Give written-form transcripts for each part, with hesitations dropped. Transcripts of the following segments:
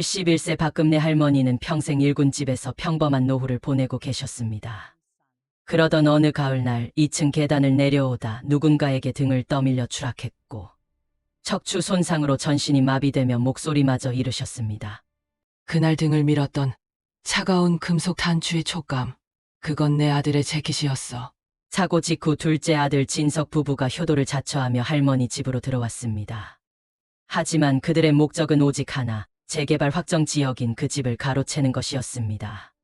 71세 박금내 할머니는 평생 일군집에서 평범한 노후를 보내고 계셨습니다. 그러던 어느 가을날 2층 계단을 내려오다 누군가에게 등을 떠밀려 추락했고 척추 손상으로 전신이 마비되며 목소리마저 잃으셨습니다. 그날 등을 밀었던 차가운 금속 단추의 촉감. 그건 내 아들의 재킷이었어. 사고 직후 둘째 아들 진석 부부가 효도를 자처하며 할머니 집으로 들어왔습니다. 하지만 그들의 목적은 오직 하나, 재개발 확정 지역인 그 집을 가로채는 것이었습니다.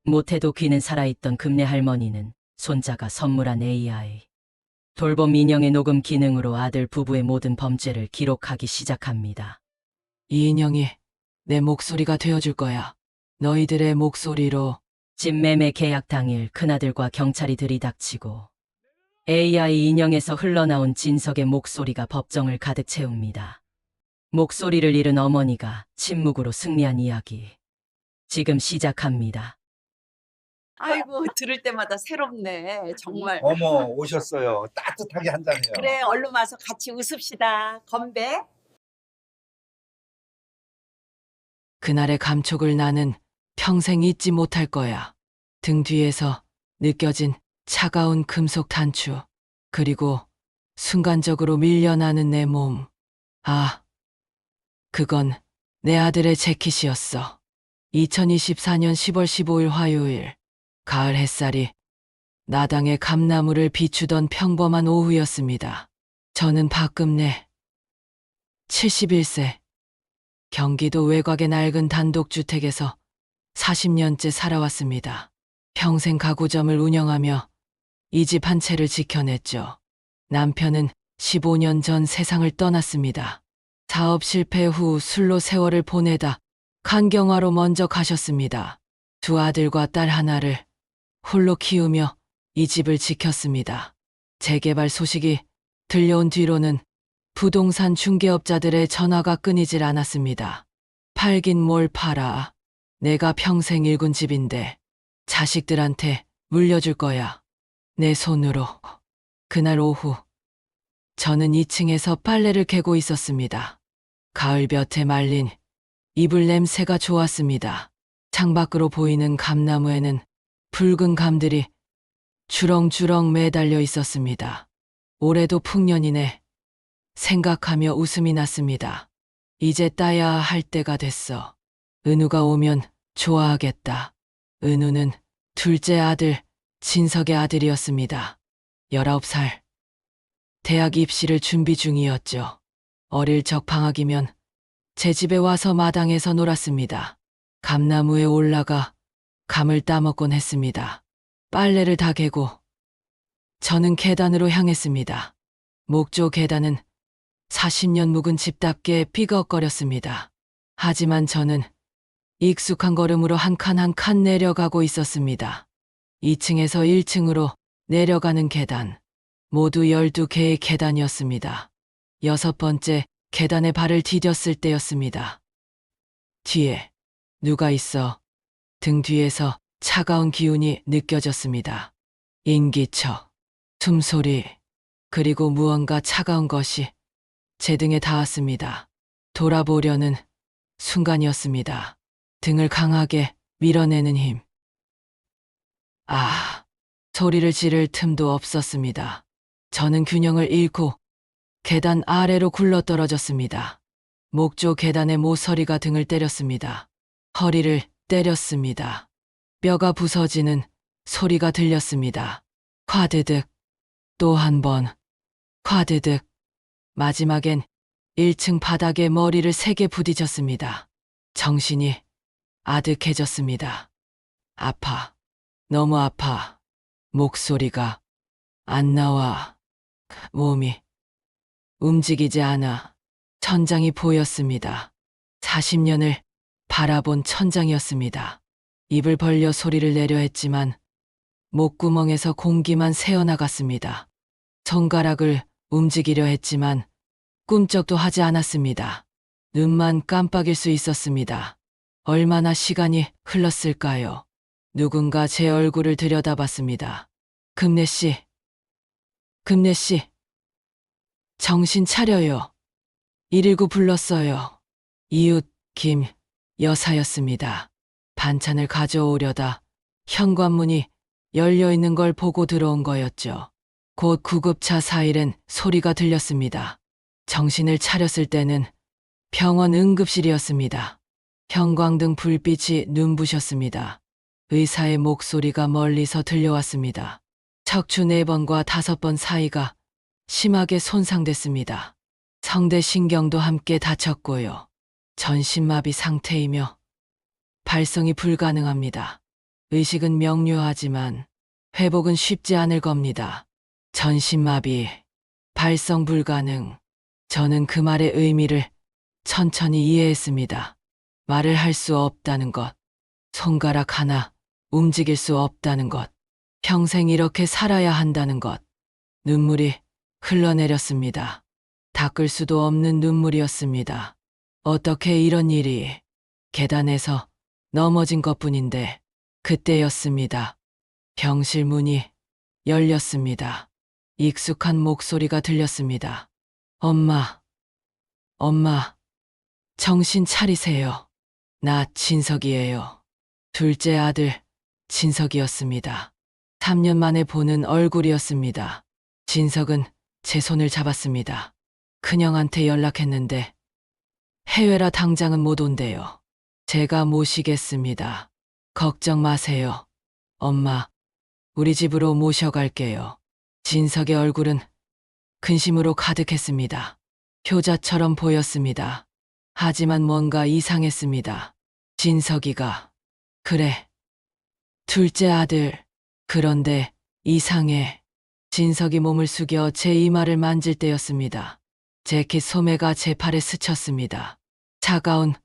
못해도 귀는 살아있던 금내 할머니는 손자가 선물한 AI 돌봄 인형의 녹음 기능으로 아들 부부의 모든 범죄를 기록하기 시작합니다. 이 인형이 내 목소리가 되어줄 거야. 너희들의 목소리로. 집 매매 계약 당일 큰아들과 경찰이 들이닥치고 AI 인형에서 흘러나온 진석의 목소리가 법정을 가득 채웁니다. 목소리를 잃은 어머니가 침묵으로 승리한 이야기. 지금 시작합니다. 아이고, 들을 때마다 새롭네. 정말. 어머 오셨어요. 따뜻하게 한 잔해요. 그래, 얼른 와서 같이 웃읍시다. 건배. 그날의 감촉을 나는 평생 잊지 못할 거야. 등 뒤에서 느껴진 차가운 금속 단추. 그리고 순간적으로 밀려나는 내 몸. 아, 그건 내 아들의 재킷이었어. 2024년 10월 15일 화요일. 가을 햇살이 나당의 감나무를 비추던 평범한 오후였습니다. 저는 박금내 71세 경기도 외곽의 낡은 단독주택에서 40년째 살아왔습니다. 평생 가구점을 운영하며 이 집 한 채를 지켜냈죠. 남편은 15년 전 세상을 떠났습니다. 사업 실패 후 술로 세월을 보내다 간경화로 먼저 가셨습니다. 두 아들과 딸 하나를 홀로 키우며 이 집을 지켰습니다. 재개발 소식이 들려온 뒤로는 부동산 중개업자들의 전화가 끊이질 않았습니다. 팔긴 뭘 팔아. 내가 평생 일군 집인데 자식들한테 물려줄 거야. 내 손으로. 그날 오후 저는 2층에서 빨래를 개고 있었습니다. 가을볕에 말린 이불 냄새가 좋았습니다. 창밖으로 보이는 감나무에는 붉은 감들이 주렁주렁 매달려 있었습니다. 올해도 풍년이네. 생각하며 웃음이 났습니다. 이제 따야 할 때가 됐어. 은우가 오면 좋아하겠다. 은우는 둘째 아들 진석의 아들이었습니다. 19살. 대학 입시를 준비 중이었죠. 어릴 적 방학이면 제 집에 와서 마당에서 놀았습니다. 감나무에 올라가 감을 따먹곤 했습니다. 빨래를 다 개고 저는 계단으로 향했습니다. 목조 계단은 40년 묵은 집답게 삐걱거렸습니다. 하지만 저는 익숙한 걸음으로 한 칸 한 칸 내려가고 있었습니다. 2층에서 1층으로 내려가는 계단. 모두 12개의 계단이었습니다. 6번째 계단에 발을 디뎠을 때였습니다. 뒤에 누가 있어. 등 뒤에서 차가운 기운이 느껴졌습니다. 인기척, 숨소리, 그리고 무언가 차가운 것이 제 등에 닿았습니다. 돌아보려는 순간이었습니다. 등을 강하게 밀어내는 힘. 아, 소리를 지를 틈도 없었습니다. 저는 균형을 잃고 계단 아래로 굴러떨어졌습니다. 목조 계단의 모서리가 등을 때렸습니다. 허리를 때렸습니다. 뼈가 부서지는 소리가 들렸습니다. 콰드득. 또 한 번. 콰드득. 마지막엔 1층 바닥에 머리를 세게 부딪혔습니다. 정신이 아득해졌습니다. 아파. 너무 아파. 목소리가 안 나와. 몸이 움직이지 않아. 천장이 보였습니다. 40년을 바라본 천장이었습니다. 입을 벌려 소리를 내려 했지만 목구멍에서 공기만 새어나갔습니다. 손가락을 움직이려 했지만 꿈쩍도 하지 않았습니다. 눈만 깜빡일 수 있었습니다. 얼마나 시간이 흘렀을까요? 누군가 제 얼굴을 들여다봤습니다. 금내 씨. 금내 씨. 정신 차려요. 119 불렀어요. 이웃 여사였습니다. 반찬을 가져오려다 현관문이 열려 있는 걸 보고 들어온 거였죠. 곧 구급차 사이렌 소리가 들렸습니다. 정신을 차렸을 때는 병원 응급실이었습니다. 형광등 불빛이 눈부셨습니다. 의사의 목소리가 멀리서 들려왔습니다. 척추 4번과 5번 사이가 심하게 손상됐습니다. 성대 신경도 함께 다쳤고요. 전신마비 상태이며 발성이 불가능합니다. 의식은 명료하지만 회복은 쉽지 않을 겁니다. 전신마비, 발성 불가능. 저는 그 말의 의미를 천천히 이해했습니다. 말을 할 수 없다는 것, 손가락 하나 움직일 수 없다는 것, 평생 이렇게 살아야 한다는 것. 눈물이 흘러내렸습니다. 닦을 수도 없는 눈물이었습니다. 어떻게 이런 일이. 계단에서 넘어진 것뿐인데 그때였습니다. 병실 문이 열렸습니다. 익숙한 목소리가 들렸습니다. 엄마, 엄마, 정신 차리세요. 나 진석이에요. 둘째 아들 진석이었습니다. 3년 만에 보는 얼굴이었습니다. 진석은 제 손을 잡았습니다. 큰형한테 연락했는데 해외라 당장은 못 온대요. 제가 모시겠습니다. 걱정 마세요. 엄마, 우리 집으로 모셔갈게요. 진석의 얼굴은 근심으로 가득했습니다. 효자처럼 보였습니다. 하지만 뭔가 이상했습니다. 진석이가, 그래, 둘째 아들, 그런데 이상해. 진석이 몸을 숙여 제 이마를 만질 때였습니다. 재킷 소매가 제 팔에 스쳤습니다. 차가운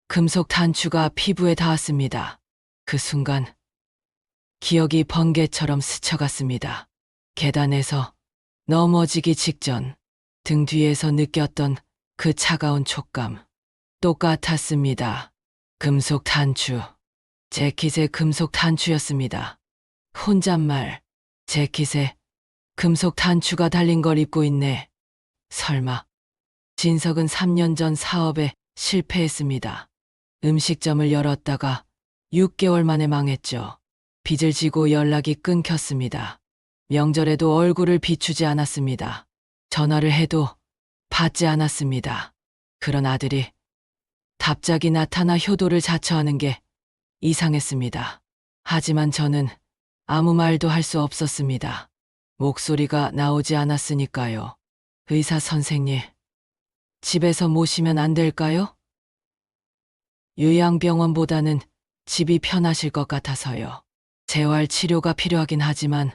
금속 단추가 피부에 닿았습니다. 그 순간 기억이 번개처럼 스쳐갔습니다. 계단에서 넘어지기 직전 등 뒤에서 느꼈던 그 차가운 촉감. 똑같았습니다. 금속 단추. 재킷의 금속 단추였습니다. 혼잣말. 재킷에 금속 단추가 달린 걸 입고 있네. 설마. 진석은 3년 전 사업에 실패했습니다. 음식점을 열었다가 6개월 만에 망했죠. 빚을 지고 연락이 끊겼습니다. 명절에도 얼굴을 비추지 않았습니다. 전화를 해도 받지 않았습니다. 그런 아들이 갑자기 나타나 효도를 자처하는 게 이상했습니다. 하지만 저는 아무 말도 할 수 없었습니다. 목소리가 나오지 않았으니까요. 의사 선생님, 집에서 모시면 안 될까요? 요양병원보다는 집이 편하실 것 같아서요. 재활 치료가 필요하긴 하지만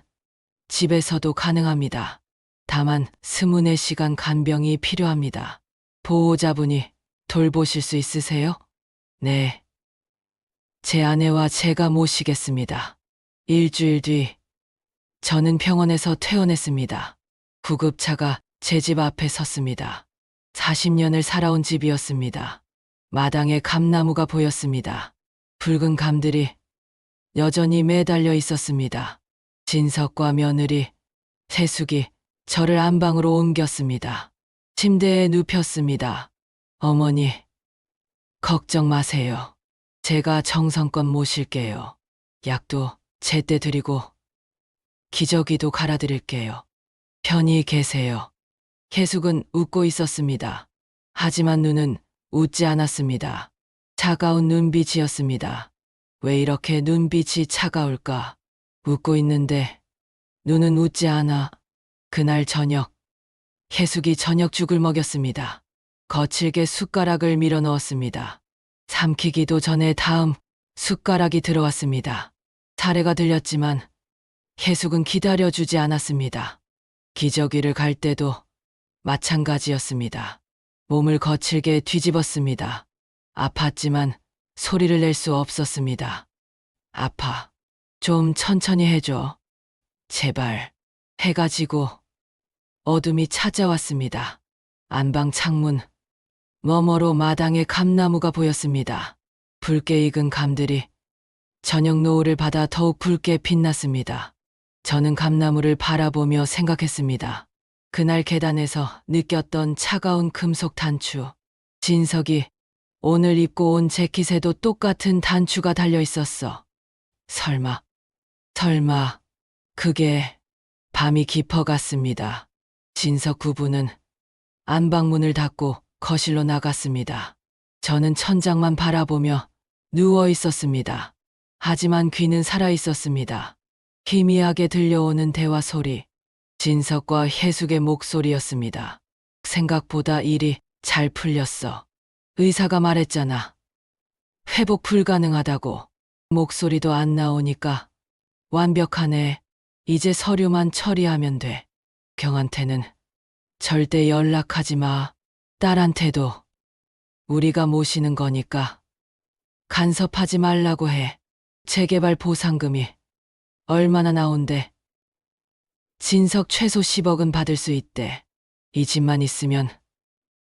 집에서도 가능합니다. 다만 24시간 간병이 필요합니다. 보호자분이 돌보실 수 있으세요? 네. 제 아내와 제가 모시겠습니다. 일주일 뒤 저는 병원에서 퇴원했습니다. 구급차가 제 집 앞에 섰습니다. 40년을 살아온 집이었습니다. 마당에 감나무가 보였습니다. 붉은 감들이 여전히 매달려 있었습니다. 진석과 며느리, 세숙이 저를 안방으로 옮겼습니다. 침대에 눕혔습니다. 어머니, 걱정 마세요. 제가 정성껏 모실게요. 약도 제때 드리고 기저귀도 갈아드릴게요. 편히 계세요. 계숙은 웃고 있었습니다. 하지만 눈은 웃지 않았습니다. 차가운 눈빛이었습니다. 왜 이렇게 눈빛이 차가울까? 웃고 있는데 눈은 웃지 않아. 그날 저녁, 계숙이 저녁죽을 먹였습니다. 거칠게 숟가락을 밀어 넣었습니다. 삼키기도 전에 다음 숟가락이 들어왔습니다. 사례가 들렸지만 계숙은 기다려주지 않았습니다. 기저귀를 갈 때도 마찬가지였습니다. 몸을 거칠게 뒤집었습니다. 아팠지만 소리를 낼 수 없었습니다. 아파. 좀 천천히 해줘. 제발. 해가 지고 어둠이 찾아왔습니다. 안방 창문 너머로 마당에 감나무가 보였습니다. 붉게 익은 감들이 저녁 노을을 받아 더욱 붉게 빛났습니다. 저는 감나무를 바라보며 생각했습니다. 그날 계단에서 느꼈던 차가운 금속 단추. 진석이 오늘 입고 온 재킷에도 똑같은 단추가 달려 있었어. 설마, 그게 밤이 깊어갔습니다. 진석 부부는 안방문을 닫고 거실로 나갔습니다. 저는 천장만 바라보며 누워 있었습니다. 하지만 귀는 살아 있었습니다. 희미하게 들려오는 대화 소리, 진석과 혜숙의 목소리였습니다. 생각보다 일이 잘 풀렸어. 의사가 말했잖아. 회복 불가능하다고. 목소리도 안 나오니까 완벽하네. 이제 서류만 처리하면 돼. 경한테는 절대 연락하지 마. 딸한테도. 우리가 모시는 거니까 간섭하지 말라고 해. 재개발 보상금이 얼마나 나온대? 진석 최소 10억은 받을 수 있대. 이 집만 있으면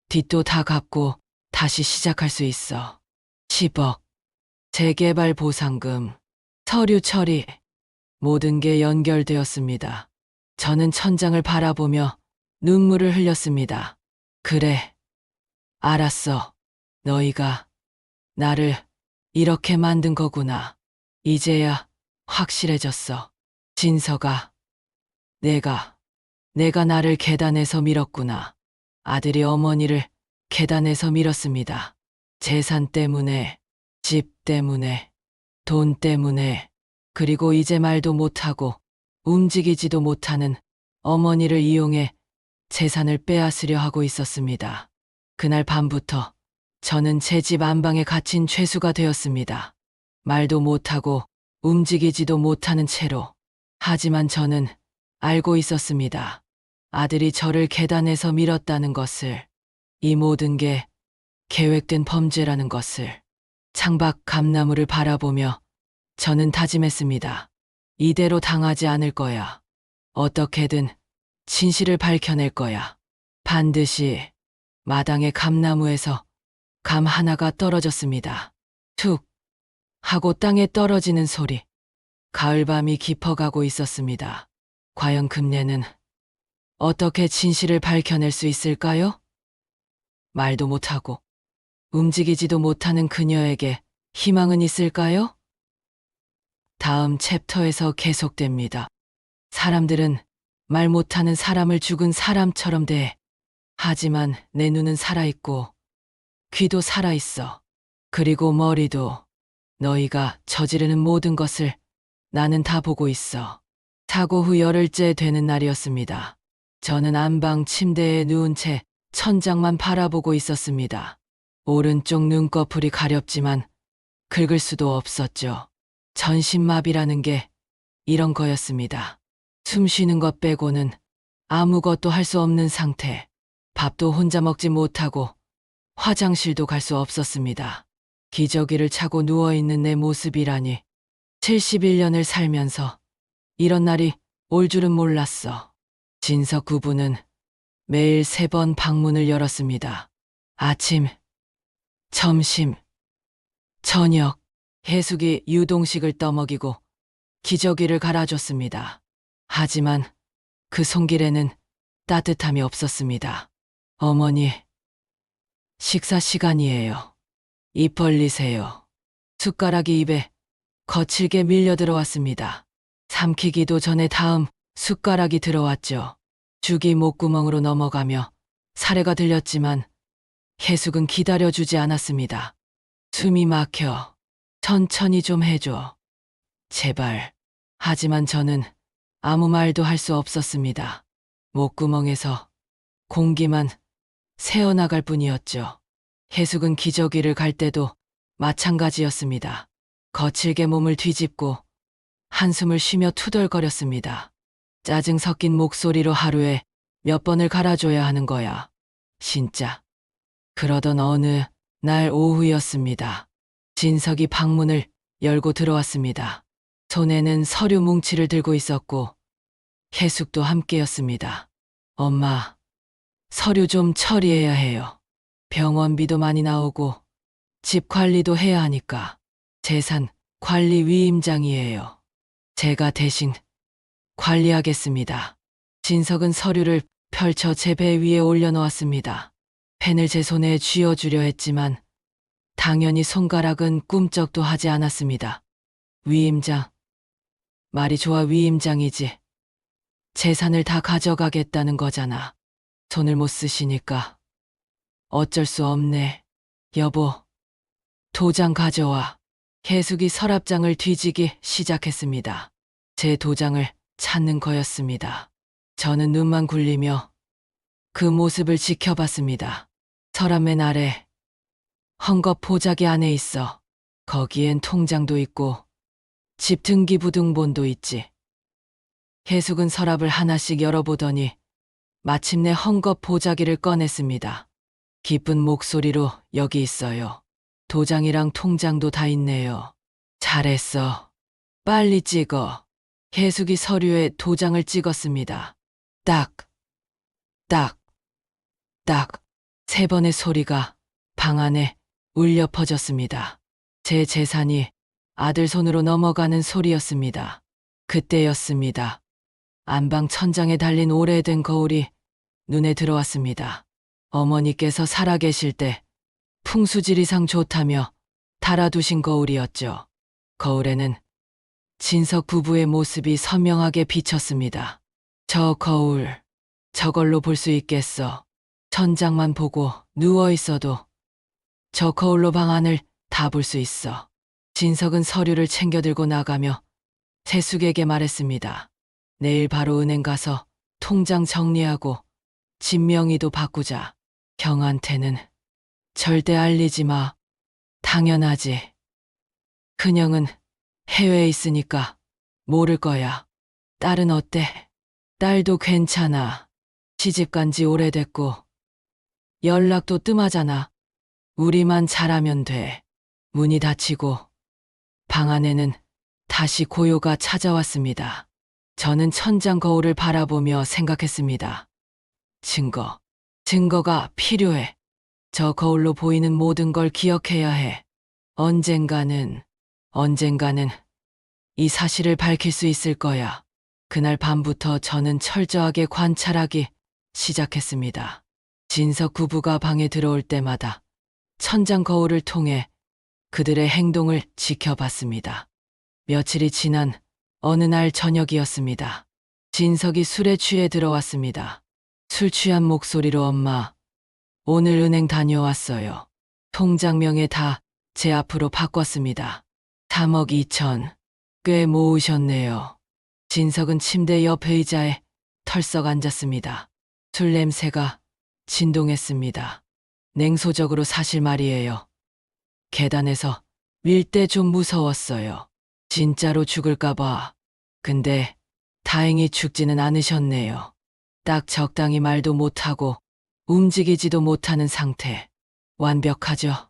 빚도 다 갚고 다시 시작할 수 있어. 10억. 재개발 보상금. 서류 처리. 모든 게 연결되었습니다. 저는 천장을 바라보며 눈물을 흘렸습니다. 그래. 알았어. 너희가 나를 이렇게 만든 거구나. 이제야 확실해졌어. 진석아. 내가 나를 계단에서 밀었구나. 아들이 어머니를 계단에서 밀었습니다. 재산 때문에, 집 때문에, 돈 때문에, 그리고 이제 말도 못하고 움직이지도 못하는 어머니를 이용해 재산을 빼앗으려 하고 있었습니다. 그날 밤부터 저는 제 집 안방에 갇힌 죄수가 되었습니다. 말도 못하고 움직이지도 못하는 채로. 하지만 저는 알고 있었습니다. 아들이 저를 계단에서 밀었다는 것을, 이 모든 게 계획된 범죄라는 것을. 창밖 감나무를 바라보며 저는 다짐했습니다. 이대로 당하지 않을 거야. 어떻게든 진실을 밝혀낼 거야. 반드시. 마당의 감나무에서 감 하나가 떨어졌습니다. 툭 하고 땅에 떨어지는 소리. 가을밤이 깊어가고 있었습니다. 과연 금례는 어떻게 진실을 밝혀낼 수 있을까요? 말도 못하고 움직이지도 못하는 그녀에게 희망은 있을까요? 다음 챕터에서 계속됩니다. 사람들은 말 못하는 사람을 죽은 사람처럼 대해. 하지만 내 눈은 살아있고 귀도 살아있어. 그리고 머리도. 너희가 저지르는 모든 것을 나는 다 보고 있어. 사고 후 열흘째 되는 날이었습니다. 저는 안방 침대에 누운 채 천장만 바라보고 있었습니다. 오른쪽 눈꺼풀이 가렵지만 긁을 수도 없었죠. 전신마비라는 게 이런 거였습니다. 숨 쉬는 것 빼고는 아무것도 할 수 없는 상태. 밥도 혼자 먹지 못하고 화장실도 갈 수 없었습니다. 기저귀를 차고 누워있는 내 모습이라니. 71년을 살면서 이런 날이 올 줄은 몰랐어. 진석 부부는 매일 3번 방문을 열었습니다. 아침, 점심, 저녁. 혜숙이 유동식을 떠먹이고 기저귀를 갈아줬습니다. 하지만 그 손길에는 따뜻함이 없었습니다. 어머니, 식사 시간이에요. 입 벌리세요. 숟가락이 입에 거칠게 밀려 들어왔습니다. 삼키기도 전에 다음 숟가락이 들어왔죠. 죽이 목구멍으로 넘어가며 사례가 들렸지만 혜숙은 기다려주지 않았습니다. 숨이 막혀. 천천히 좀 해줘. 제발. 하지만 저는 아무 말도 할 수 없었습니다. 목구멍에서 공기만 새어나갈 뿐이었죠. 혜숙은 기저귀를 갈 때도 마찬가지였습니다. 거칠게 몸을 뒤집고 한숨을 쉬며 투덜거렸습니다. 짜증 섞인 목소리로 하루에 몇 번을 갈아줘야 하는 거야. 진짜. 그러던 어느 날 오후였습니다. 진석이 방문을 열고 들어왔습니다. 손에는 서류 뭉치를 들고 있었고 혜숙도 함께였습니다. 엄마, 서류 좀 처리해야 해요. 병원비도 많이 나오고 집 관리도 해야 하니까. 재산 관리 위임장이에요. 제가 대신 관리하겠습니다. 진석은 서류를 펼쳐 제 배 위에 올려놓았습니다. 펜을 제 손에 쥐어주려 했지만 당연히 손가락은 꿈쩍도 하지 않았습니다. 위임장. 말이 좋아 위임장이지. 재산을 다 가져가겠다는 거잖아. 손을 못 쓰시니까 어쩔 수 없네. 여보, 도장 가져와. 계숙이 서랍장을 뒤지기 시작했습니다. 제 도장을 찾는 거였습니다. 저는 눈만 굴리며 그 모습을 지켜봤습니다. 서랍맨 아래 헝겊 보자기 안에 있어. 거기엔 통장도 있고 집 등기부등본도 있지. 계숙은 서랍을 하나씩 열어보더니 마침내 헝겊 보자기를 꺼냈습니다. 기쁜 목소리로 여기 있어요. 도장이랑 통장도 다 있네요. 잘했어. 빨리 찍어. 계숙이 서류에 도장을 찍었습니다. 딱, 딱, 딱. 3번의 소리가 방 안에 울려 퍼졌습니다. 제 재산이 아들 손으로 넘어가는 소리였습니다. 그때였습니다. 안방 천장에 달린 오래된 거울이 눈에 들어왔습니다. 어머니께서 살아계실 때 풍수지리상 좋다며 달아두신 거울이었죠. 거울에는 진석 부부의 모습이 선명하게 비쳤습니다. 저 거울, 저걸로 볼 수 있겠어. 천장만 보고 누워 있어도 저 거울로 방 안을 다 볼 수 있어. 진석은 서류를 챙겨 들고 나가며 재숙에게 말했습니다. 내일 바로 은행 가서 통장 정리하고 집 명의도 바꾸자. 경한테는 절대 알리지 마. 당연하지. 큰형은 해외에 있으니까 모를 거야. 딸은 어때? 딸도 괜찮아. 시집 간 지 오래됐고 연락도 뜸하잖아. 우리만 잘하면 돼. 문이 닫히고 방 안에는 다시 고요가 찾아왔습니다. 저는 천장 거울을 바라보며 생각했습니다. 증거가 필요해. 저 거울로 보이는 모든 걸 기억해야 해. 언젠가는 이 사실을 밝힐 수 있을 거야. 그날 밤부터 저는 철저하게 관찰하기 시작했습니다. 진석 부부가 방에 들어올 때마다 천장 거울을 통해 그들의 행동을 지켜봤습니다. 며칠이 지난 어느 날 저녁이었습니다. 진석이 술에 취해 들어왔습니다. 술 취한 목소리로 엄마, 오늘 은행 다녀왔어요. 통장명에 다 제 앞으로 바꿨습니다. 3억 2천. 꽤 모으셨네요. 진석은 침대 옆 의자에 털썩 앉았습니다. 술 냄새가 진동했습니다. 냉소적으로 사실 말이에요. 계단에서 밀 때 좀 무서웠어요. 진짜로 죽을까봐. 근데 다행히 죽지는 않으셨네요. 딱 적당히 말도 못하고 움직이지도 못하는 상태. 완벽하죠?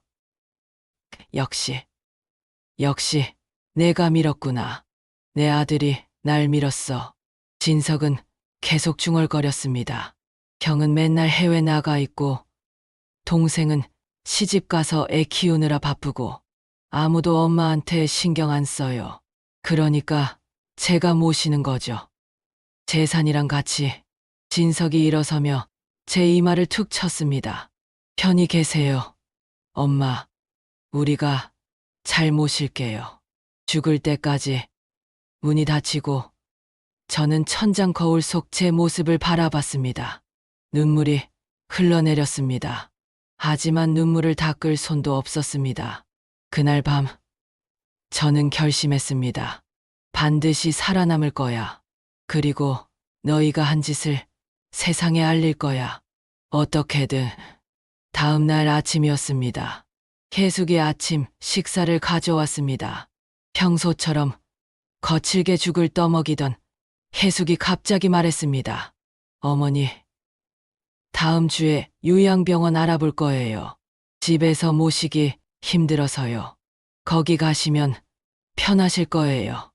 역시 내가 밀었구나. 내 아들이 날 밀었어. 진석은 계속 중얼거렸습니다. 형은 맨날 해외 나가 있고 동생은 시집 가서 애 키우느라 바쁘고 아무도 엄마한테 신경 안 써요. 그러니까 제가 모시는 거죠. 재산이랑 같이. 진석이 일어서며 제 이마를 툭 쳤습니다. 편히 계세요. 엄마, 우리가 잘 모실게요. 죽을 때까지. 문이 닫히고 저는 천장 거울 속 제 모습을 바라봤습니다. 눈물이 흘러내렸습니다. 하지만 눈물을 닦을 손도 없었습니다. 그날 밤 저는 결심했습니다. 반드시 살아남을 거야. 그리고 너희가 한 짓을 세상에 알릴 거야. 어떻게든. 다음 날 아침이었습니다. 계숙이 아침 식사를 가져왔습니다. 평소처럼 거칠게 죽을 떠먹이던 계숙이 갑자기 말했습니다. 어머니, 다음 주에 요양병원 알아볼 거예요. 집에서 모시기 힘들어서요. 거기 가시면 편하실 거예요.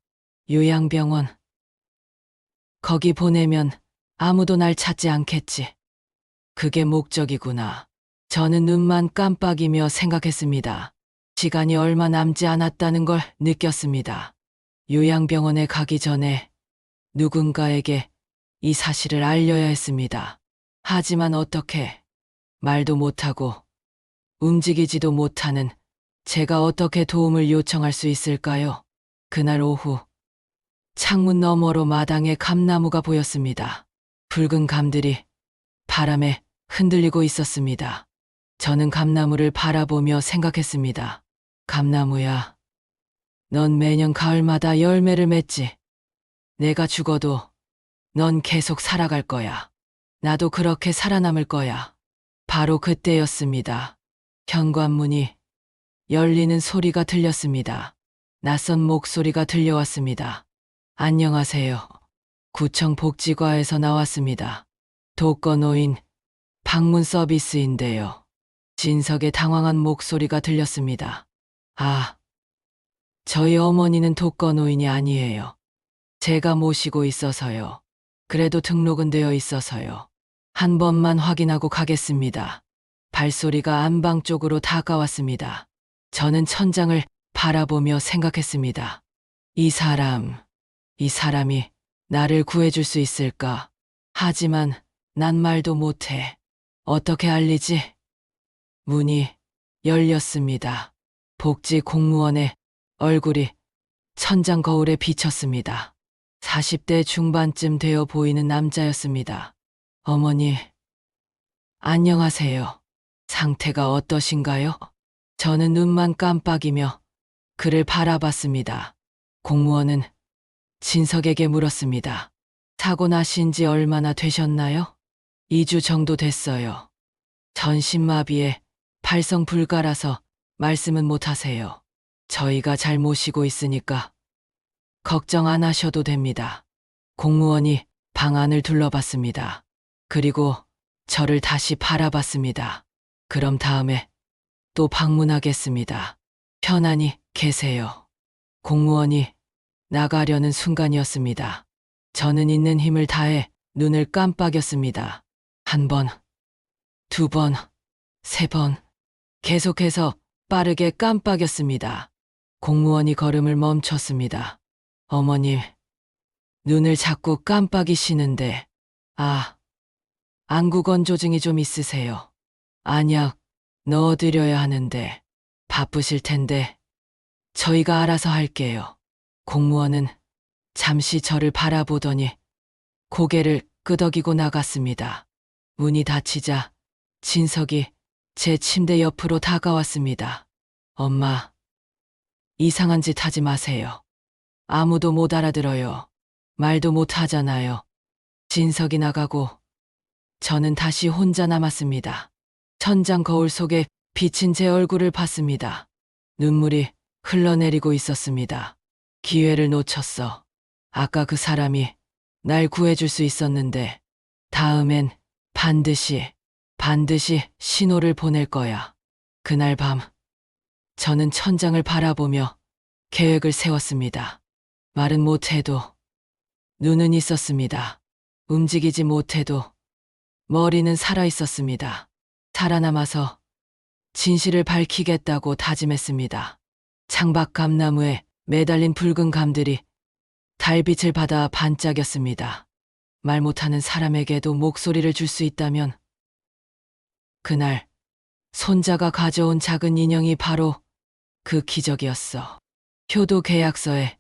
요양병원. 거기 보내면 아무도 날 찾지 않겠지. 그게 목적이구나. 저는 눈만 깜빡이며 생각했습니다. 시간이 얼마 남지 않았다는 걸 느꼈습니다. 요양병원에 가기 전에 누군가에게 이 사실을 알려야 했습니다. 하지만 어떻게? 말도 못하고 움직이지도 못하는 제가 어떻게 도움을 요청할 수 있을까요? 그날 오후, 창문 너머로 마당에 감나무가 보였습니다. 붉은 감들이 바람에 흔들리고 있었습니다. 저는 감나무를 바라보며 생각했습니다. 감나무야, 넌 매년 가을마다 열매를 맺지. 내가 죽어도 넌 계속 살아갈 거야. 나도 그렇게 살아남을 거야. 바로 그때였습니다. 현관문이 열리는 소리가 들렸습니다. 낯선 목소리가 들려왔습니다. 안녕하세요. 구청 복지과에서 나왔습니다. 독거노인 방문 서비스인데요. 진석의 당황한 목소리가 들렸습니다. 아, 저희 어머니는 독거노인이 아니에요. 제가 모시고 있어서요. 그래도 등록은 되어 있어서요. 한 번만 확인하고 가겠습니다. 발소리가 안방 쪽으로 다가왔습니다. 저는 천장을 바라보며 생각했습니다. 이 사람이 나를 구해줄 수 있을까? 하지만 난 말도 못해. 어떻게 알리지? 문이 열렸습니다. 복지 공무원의 얼굴이 천장 거울에 비쳤습니다. 40대 중반쯤 되어 보이는 남자였습니다. 어머니, 안녕하세요. 상태가 어떠신가요? 저는 눈만 깜빡이며 그를 바라봤습니다. 공무원은 진석에게 물었습니다. 사고 나신 지 얼마나 되셨나요? 2주 정도 됐어요. 전신마비에 발성 불가라서 말씀은 못하세요. 저희가 잘 모시고 있으니까 걱정 안 하셔도 됩니다. 공무원이 방 안을 둘러봤습니다. 그리고 저를 다시 바라봤습니다. 그럼 다음에 또 방문하겠습니다. 편안히 계세요. 공무원이 나가려는 순간이었습니다. 저는 있는 힘을 다해 눈을 깜빡였습니다. 1번, 2번, 3번. 계속해서 빠르게 깜빡였습니다. 공무원이 걸음을 멈췄습니다. 어머님, 눈을 자꾸 깜빡이시는데, 안구건조증이 좀 있으세요. 안약 넣어드려야 하는데, 바쁘실 텐데, 저희가 알아서 할게요. 공무원은 잠시 저를 바라보더니 고개를 끄덕이고 나갔습니다. 문이 닫히자 진석이 제 침대 옆으로 다가왔습니다. 엄마, 이상한 짓 하지 마세요. 아무도 못 알아들어요. 말도 못 하잖아요. 진석이 나가고 저는 다시 혼자 남았습니다. 천장 거울 속에 비친 제 얼굴을 봤습니다. 눈물이 흘러내리고 있었습니다. 기회를 놓쳤어. 아까 그 사람이 날 구해줄 수 있었는데 다음엔 반드시 신호를 보낼 거야. 그날 밤 저는 천장을 바라보며 계획을 세웠습니다. 말은 못해도 눈은 있었습니다. 움직이지 못해도 머리는 살아 있었습니다. 살아남아서 진실을 밝히겠다고 다짐했습니다. 창밖 감나무에 매달린 붉은 감들이 달빛을 받아 반짝였습니다. 말 못하는 사람에게도 목소리를 줄 수 있다면 그날 손자가 가져온 작은 인형이 바로 그 기적이었어. 효도 계약서에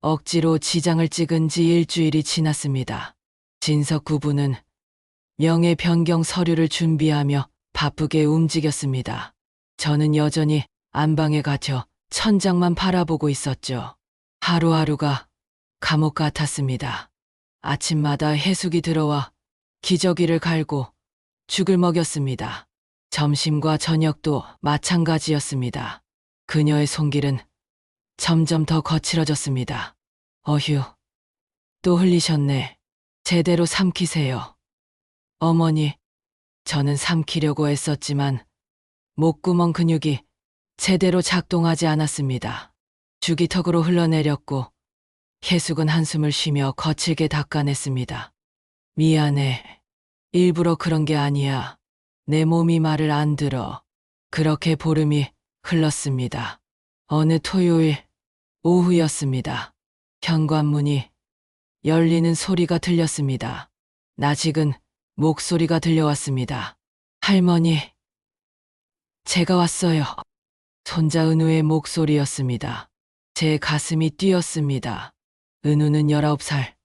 억지로 지장을 찍은 지 일주일이 지났습니다. 진석 구부는 명예 변경 서류를 준비하며 바쁘게 움직였습니다. 저는 여전히 안방에 갇혀 천장만 바라보고 있었죠. 하루하루가 감옥 같았습니다. 아침마다 해숙이 들어와 기저귀를 갈고 죽을 먹였습니다. 점심과 저녁도 마찬가지였습니다. 그녀의 손길은 점점 더 거칠어졌습니다. 어휴, 또 흘리셨네. 제대로 삼키세요. 어머니, 저는 삼키려고 애썼지만 목구멍 근육이 제대로 작동하지 않았습니다. 죽이 턱으로 흘러내렸고 해숙은 한숨을 쉬며 거칠게 닦아냈습니다. 미안해. 일부러 그런 게 아니야. 내 몸이 말을 안 들어. 그렇게 보름이 흘렀습니다. 어느 토요일 오후였습니다. 현관문이 열리는 소리가 들렸습니다. 낯익은 목소리가 들려왔습니다. 할머니, 제가 왔어요. 손자 은우의 목소리였습니다. 제 가슴이 뛰었습니다. 은우는 19살.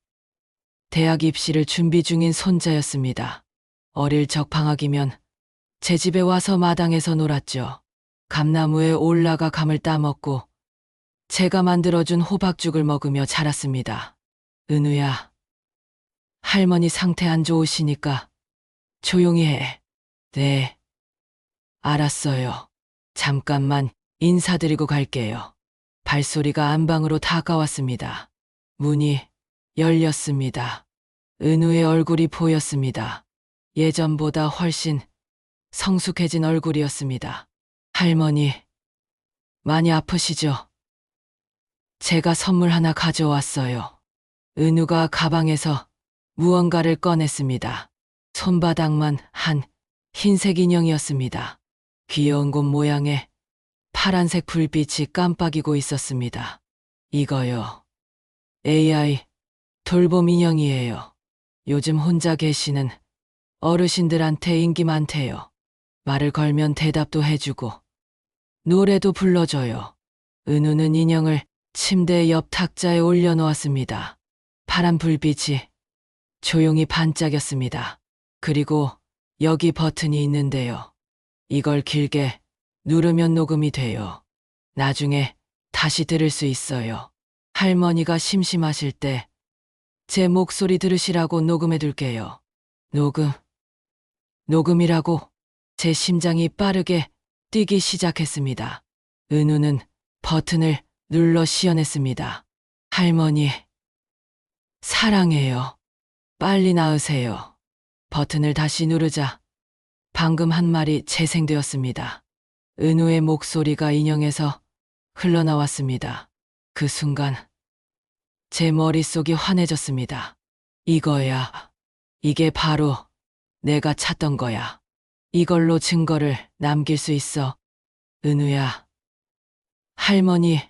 대학 입시를 준비 중인 손자였습니다. 어릴 적 방학이면 제 집에 와서 마당에서 놀았죠. 감나무에 올라가 감을 따먹고 제가 만들어준 호박죽을 먹으며 자랐습니다. 은우야, 할머니 상태 안 좋으시니까 조용히 해. 네, 알았어요. 잠깐만 인사드리고 갈게요. 발소리가 안방으로 다가왔습니다. 문이 열렸습니다. 은우의 얼굴이 보였습니다. 예전보다 훨씬 성숙해진 얼굴이었습니다. 할머니, 많이 아프시죠? 제가 선물 하나 가져왔어요. 은우가 가방에서 무언가를 꺼냈습니다. 손바닥만 한 흰색 인형이었습니다. 귀여운 곰 모양의 파란색 불빛이 깜빡이고 있었습니다. 이거요. AI 돌봄 인형이에요. 요즘 혼자 계시는 어르신들한테 인기 많대요. 말을 걸면 대답도 해주고 노래도 불러줘요. 은우는 인형을 침대 옆 탁자에 올려놓았습니다. 파란 불빛이 조용히 반짝였습니다. 그리고 여기 버튼이 있는데요. 이걸 길게 누르면 녹음이 돼요. 나중에 다시 들을 수 있어요. 할머니가 심심하실 때 제 목소리 들으시라고 녹음해 둘게요. 녹음이라고 제 심장이 빠르게 뛰기 시작했습니다. 은우는 버튼을 눌러 시연했습니다. 할머니, 사랑해요. 빨리 나으세요. 버튼을 다시 누르자 방금 한 말이 재생되었습니다. 은우의 목소리가 인형에서 흘러나왔습니다. 그 순간 제 머릿속이 환해졌습니다. 이거야. 이게 바로 내가 찾던 거야. 이걸로 증거를 남길 수 있어. 은우야. 할머니,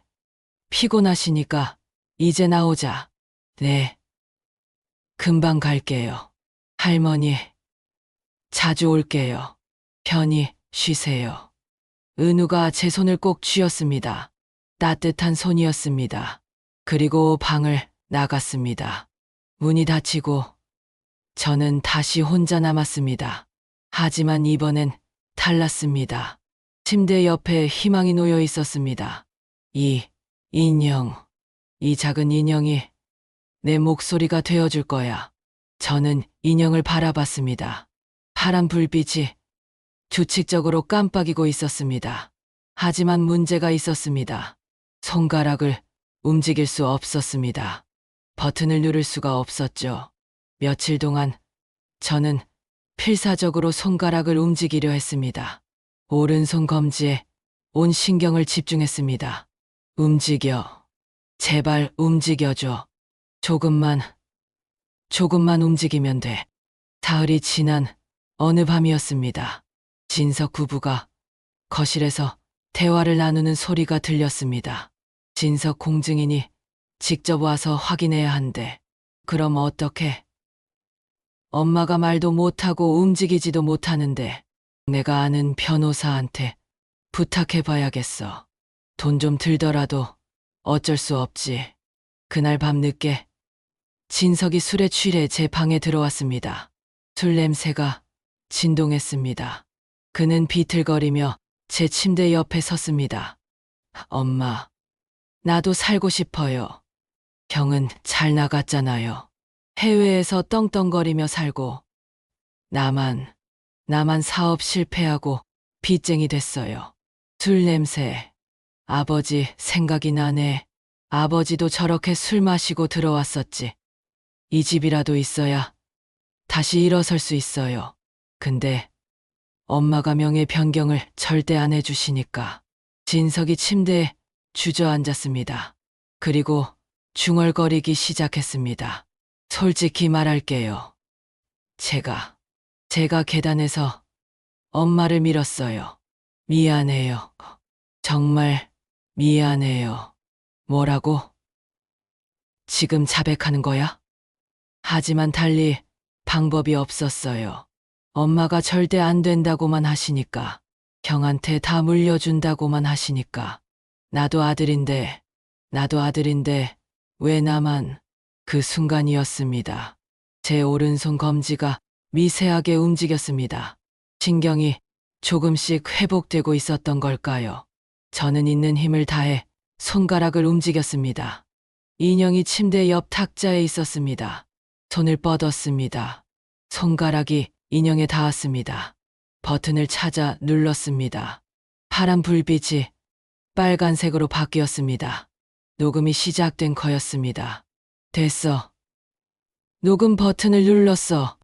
피곤하시니까 이제 나오자. 네. 금방 갈게요. 할머니, 자주 올게요. 편히 쉬세요. 은우가 제 손을 꼭 쥐었습니다. 따뜻한 손이었습니다. 그리고 방을 나갔습니다. 문이 닫히고 저는 다시 혼자 남았습니다. 하지만 이번엔 달랐습니다. 침대 옆에 희망이 놓여 있었습니다. 이 인형, 이 작은 인형이 내 목소리가 되어줄 거야. 저는 인형을 바라봤습니다. 파란 불빛이 규칙적으로 깜빡이고 있었습니다. 하지만 문제가 있었습니다. 손가락을 움직일 수 없었습니다. 버튼을 누를 수가 없었죠. 며칠 동안 저는 필사적으로 손가락을 움직이려 했습니다. 오른손 검지에 온 신경을 집중했습니다. 움직여. 제발 움직여줘. 조금만 움직이면 돼. 사흘이 지난 어느 밤이었습니다. 진석 부부가 거실에서 대화를 나누는 소리가 들렸습니다. 진석 공증인이 직접 와서 확인해야 한대. 그럼 어떡해? 엄마가 말도 못하고 움직이지도 못하는데 내가 아는 변호사한테 부탁해봐야겠어. 돈 좀 들더라도 어쩔 수 없지. 그날 밤 늦게 진석이 술에 취해 제 방에 들어왔습니다. 술 냄새가 진동했습니다. 그는 비틀거리며 제 침대 옆에 섰습니다. 엄마, 나도 살고 싶어요. 형은 잘 나갔잖아요. 해외에서 떵떵거리며 살고 나만 사업 실패하고 빚쟁이 됐어요. 술 냄새. 아버지 생각이 나네. 아버지도 저렇게 술 마시고 들어왔었지. 이 집이라도 있어야 다시 일어설 수 있어요. 근데 엄마가 명예 변경을 절대 안 해주시니까. 진석이 침대에 주저앉았습니다. 그리고 중얼거리기 시작했습니다. 솔직히 말할게요. 제가 계단에서 엄마를 밀었어요. 미안해요. 정말 미안해요. 뭐라고? 지금 자백하는 거야? 하지만 달리 방법이 없었어요. 엄마가 절대 안 된다고만 하시니까. 형한테 다 물려준다고만 하시니까. 나도 아들인데 왜 나만. 그 순간이었습니다. 제 오른손 검지가 미세하게 움직였습니다. 신경이 조금씩 회복되고 있었던 걸까요? 저는 있는 힘을 다해 손가락을 움직였습니다. 인형이 침대 옆 탁자에 있었습니다. 손을 뻗었습니다. 손가락이 인형에 닿았습니다. 버튼을 찾아 눌렀습니다. 파란 불빛이 빨간색으로 바뀌었습니다. 녹음이 시작된 거였습니다. 됐어. 녹음 버튼을 눌렀어.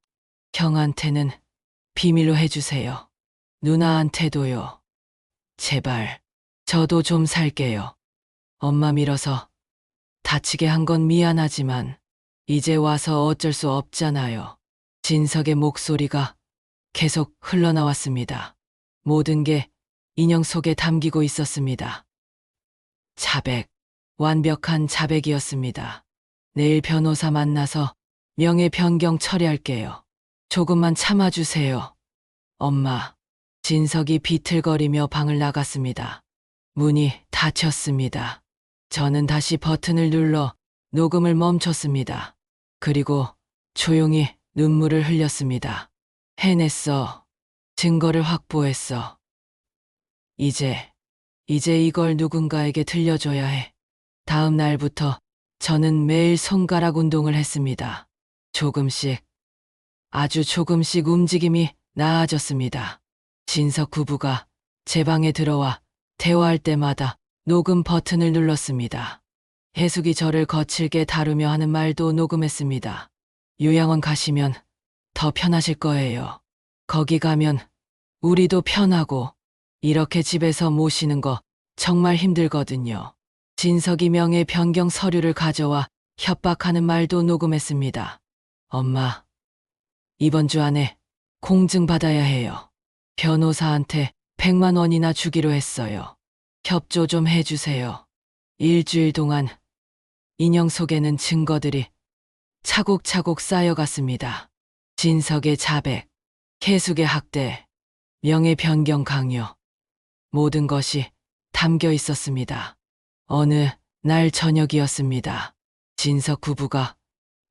형한테는 비밀로 해주세요. 누나한테도요. 제발. 저도 좀 살게요. 엄마 밀어서 다치게 한 건 미안하지만 이제 와서 어쩔 수 없잖아요. 진석의 목소리가 계속 흘러나왔습니다. 모든 게 인형 속에 담기고 있었습니다. 자백. 완벽한 자백이었습니다. 내일 변호사 만나서 명예 변경 처리할게요. 조금만 참아주세요. 엄마. 진석이 비틀거리며 방을 나갔습니다. 문이 닫혔습니다. 저는 다시 버튼을 눌러 녹음을 멈췄습니다. 그리고 조용히 눈물을 흘렸습니다. 해냈어. 증거를 확보했어. 이제 이걸 누군가에게 들려줘야 해. 다음 날부터 저는 매일 손가락 운동을 했습니다. 조금씩, 아주 조금씩 움직임이 나아졌습니다. 진석 부부가 제 방에 들어와 대화할 때마다 녹음 버튼을 눌렀습니다. 혜숙이 저를 거칠게 다루며 하는 말도 녹음했습니다. 요양원 가시면 더 편하실 거예요. 거기 가면 우리도 편하고 이렇게 집에서 모시는 거 정말 힘들거든요. 진석이 명예 변경 서류를 가져와 협박하는 말도 녹음했습니다. 엄마, 이번 주 안에 공증 받아야 해요. 변호사한테 100만 원이나 주기로 했어요. 협조 좀 해주세요. 일주일 동안 인형 속에는 증거들이 차곡차곡 쌓여갔습니다. 진석의 자백, 혜숙의 학대, 명예 변경 강요. 모든 것이 담겨 있었습니다. 어느 날 저녁이었습니다. 진석 부부가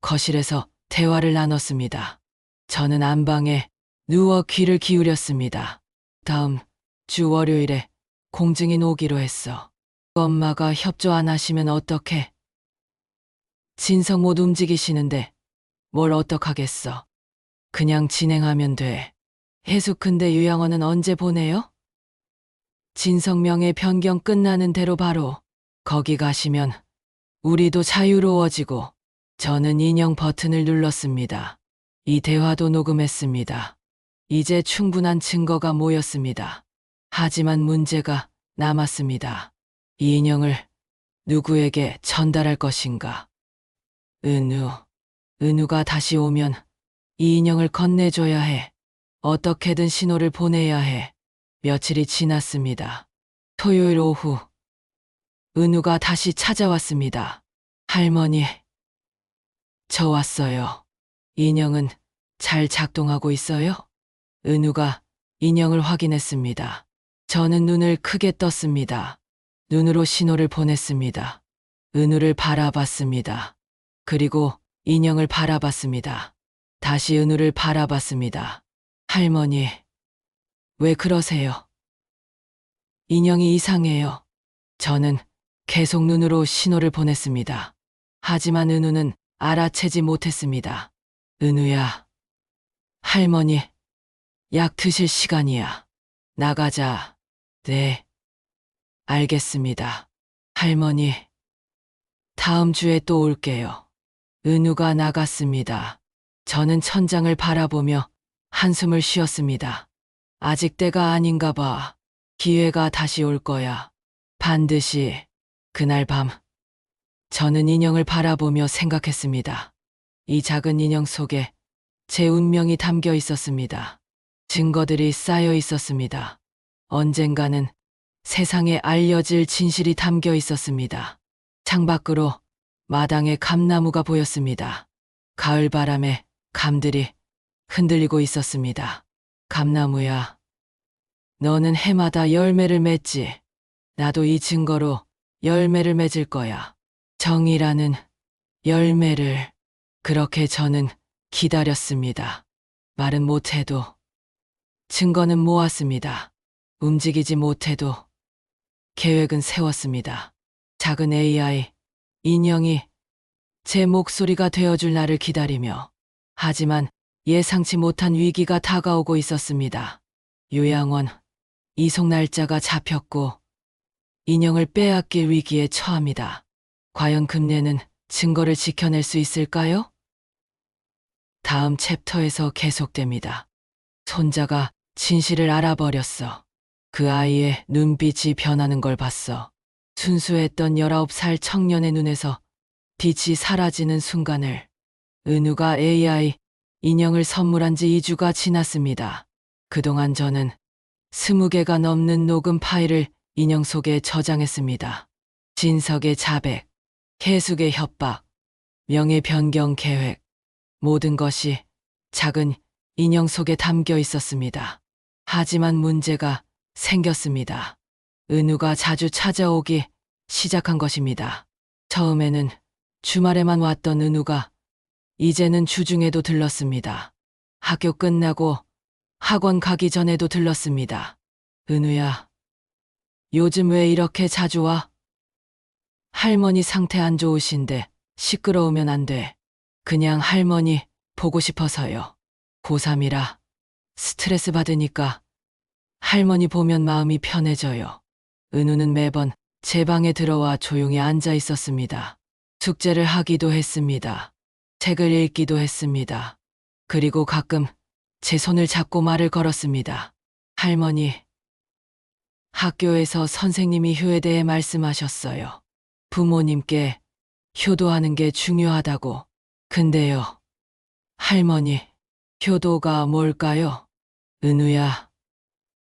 거실에서 대화를 나눴습니다. 저는 안방에 누워 귀를 기울였습니다. 다음 주 월요일에 공증인 오기로 했어. 엄마가 협조 안 하시면 어떡해? 진석 못 움직이시는데 뭘 어떡하겠어. 그냥 진행하면 돼. 혜숙 근데 요양원은 언제 보내요? 진석 명예 변경 끝나는 대로 바로. 거기 가시면 우리도 자유로워지고. 저는 인형 버튼을 눌렀습니다. 이 대화도 녹음했습니다. 이제 충분한 증거가 모였습니다. 하지만 문제가 남았습니다. 이 인형을 누구에게 전달할 것인가? 은우가 다시 오면 이 인형을 건네줘야 해. 어떻게든 신호를 보내야 해. 며칠이 지났습니다. 토요일 오후, 은우가 다시 찾아왔습니다. 할머니, 저 왔어요. 인형은 잘 작동하고 있어요? 은우가 인형을 확인했습니다. 저는 눈을 크게 떴습니다. 눈으로 신호를 보냈습니다. 은우를 바라봤습니다. 그리고 인형을 바라봤습니다. 다시 은우를 바라봤습니다. 할머니, 왜 그러세요? 인형이 이상해요. 저는 계속 눈으로 신호를 보냈습니다. 하지만 은우는 알아채지 못했습니다. 은우야, 할머니, 약 드실 시간이야. 나가자. 네, 알겠습니다. 할머니, 다음 주에 또 올게요. 은우가 나갔습니다. 저는 천장을 바라보며 한숨을 쉬었습니다. 아직 때가 아닌가 봐. 기회가 다시 올 거야. 반드시. 그날 밤, 저는 인형을 바라보며 생각했습니다. 이 작은 인형 속에 제 운명이 담겨 있었습니다. 증거들이 쌓여 있었습니다. 언젠가는 세상에 알려질 진실이 담겨 있었습니다. 창밖으로 마당에 감나무가 보였습니다. 가을 바람에 감들이 흔들리고 있었습니다. 감나무야, 너는 해마다 열매를 맺지. 나도 이 증거로 열매를 맺을 거야. 정이라는 열매를. 그렇게 저는 기다렸습니다. 말은 못해도 증거는 모았습니다. 움직이지 못해도 계획은 세웠습니다. 작은 AI, 인형이 제 목소리가 되어줄 날을 기다리며. 하지만 예상치 못한 위기가 다가오고 있었습니다. 요양원, 이송 날짜가 잡혔고 인형을 빼앗길 위기에 처합니다. 과연 금례는 증거를 지켜낼 수 있을까요? 다음 챕터에서 계속됩니다. 손자가 진실을 알아버렸어. 그 아이의 눈빛이 변하는 걸 봤어. 순수했던 19살 청년의 눈에서 빛이 사라지는 순간을. 은우가 AI 인형을 선물한 지 2주가 지났습니다. 그동안 저는 20개가 넘는 녹음 파일을 인형 속에 저장했습니다. 진석의 자백, 해숙의 협박, 명예 변경 계획, 모든 것이 작은 인형 속에 담겨 있었습니다. 하지만 문제가 생겼습니다. 은우가 자주 찾아오기 시작한 것입니다. 처음에는 주말에만 왔던 은우가 이제는 주중에도 들렀습니다. 학교 끝나고 학원 가기 전에도 들렀습니다. 은우야, 요즘 왜 이렇게 자주 와? 할머니 상태 안 좋으신데 시끄러우면 안 돼. 그냥 할머니 보고 싶어서요. 고3이라 스트레스 받으니까 할머니 보면 마음이 편해져요. 은우는 매번 제 방에 들어와 조용히 앉아 있었습니다. 숙제를 하기도 했습니다. 책을 읽기도 했습니다. 그리고 가끔 제 손을 잡고 말을 걸었습니다. 할머니, 학교에서 선생님이 효에 대해 말씀하셨어요. 부모님께 효도하는 게 중요하다고. 근데요, 할머니, 효도가 뭘까요? 은우야,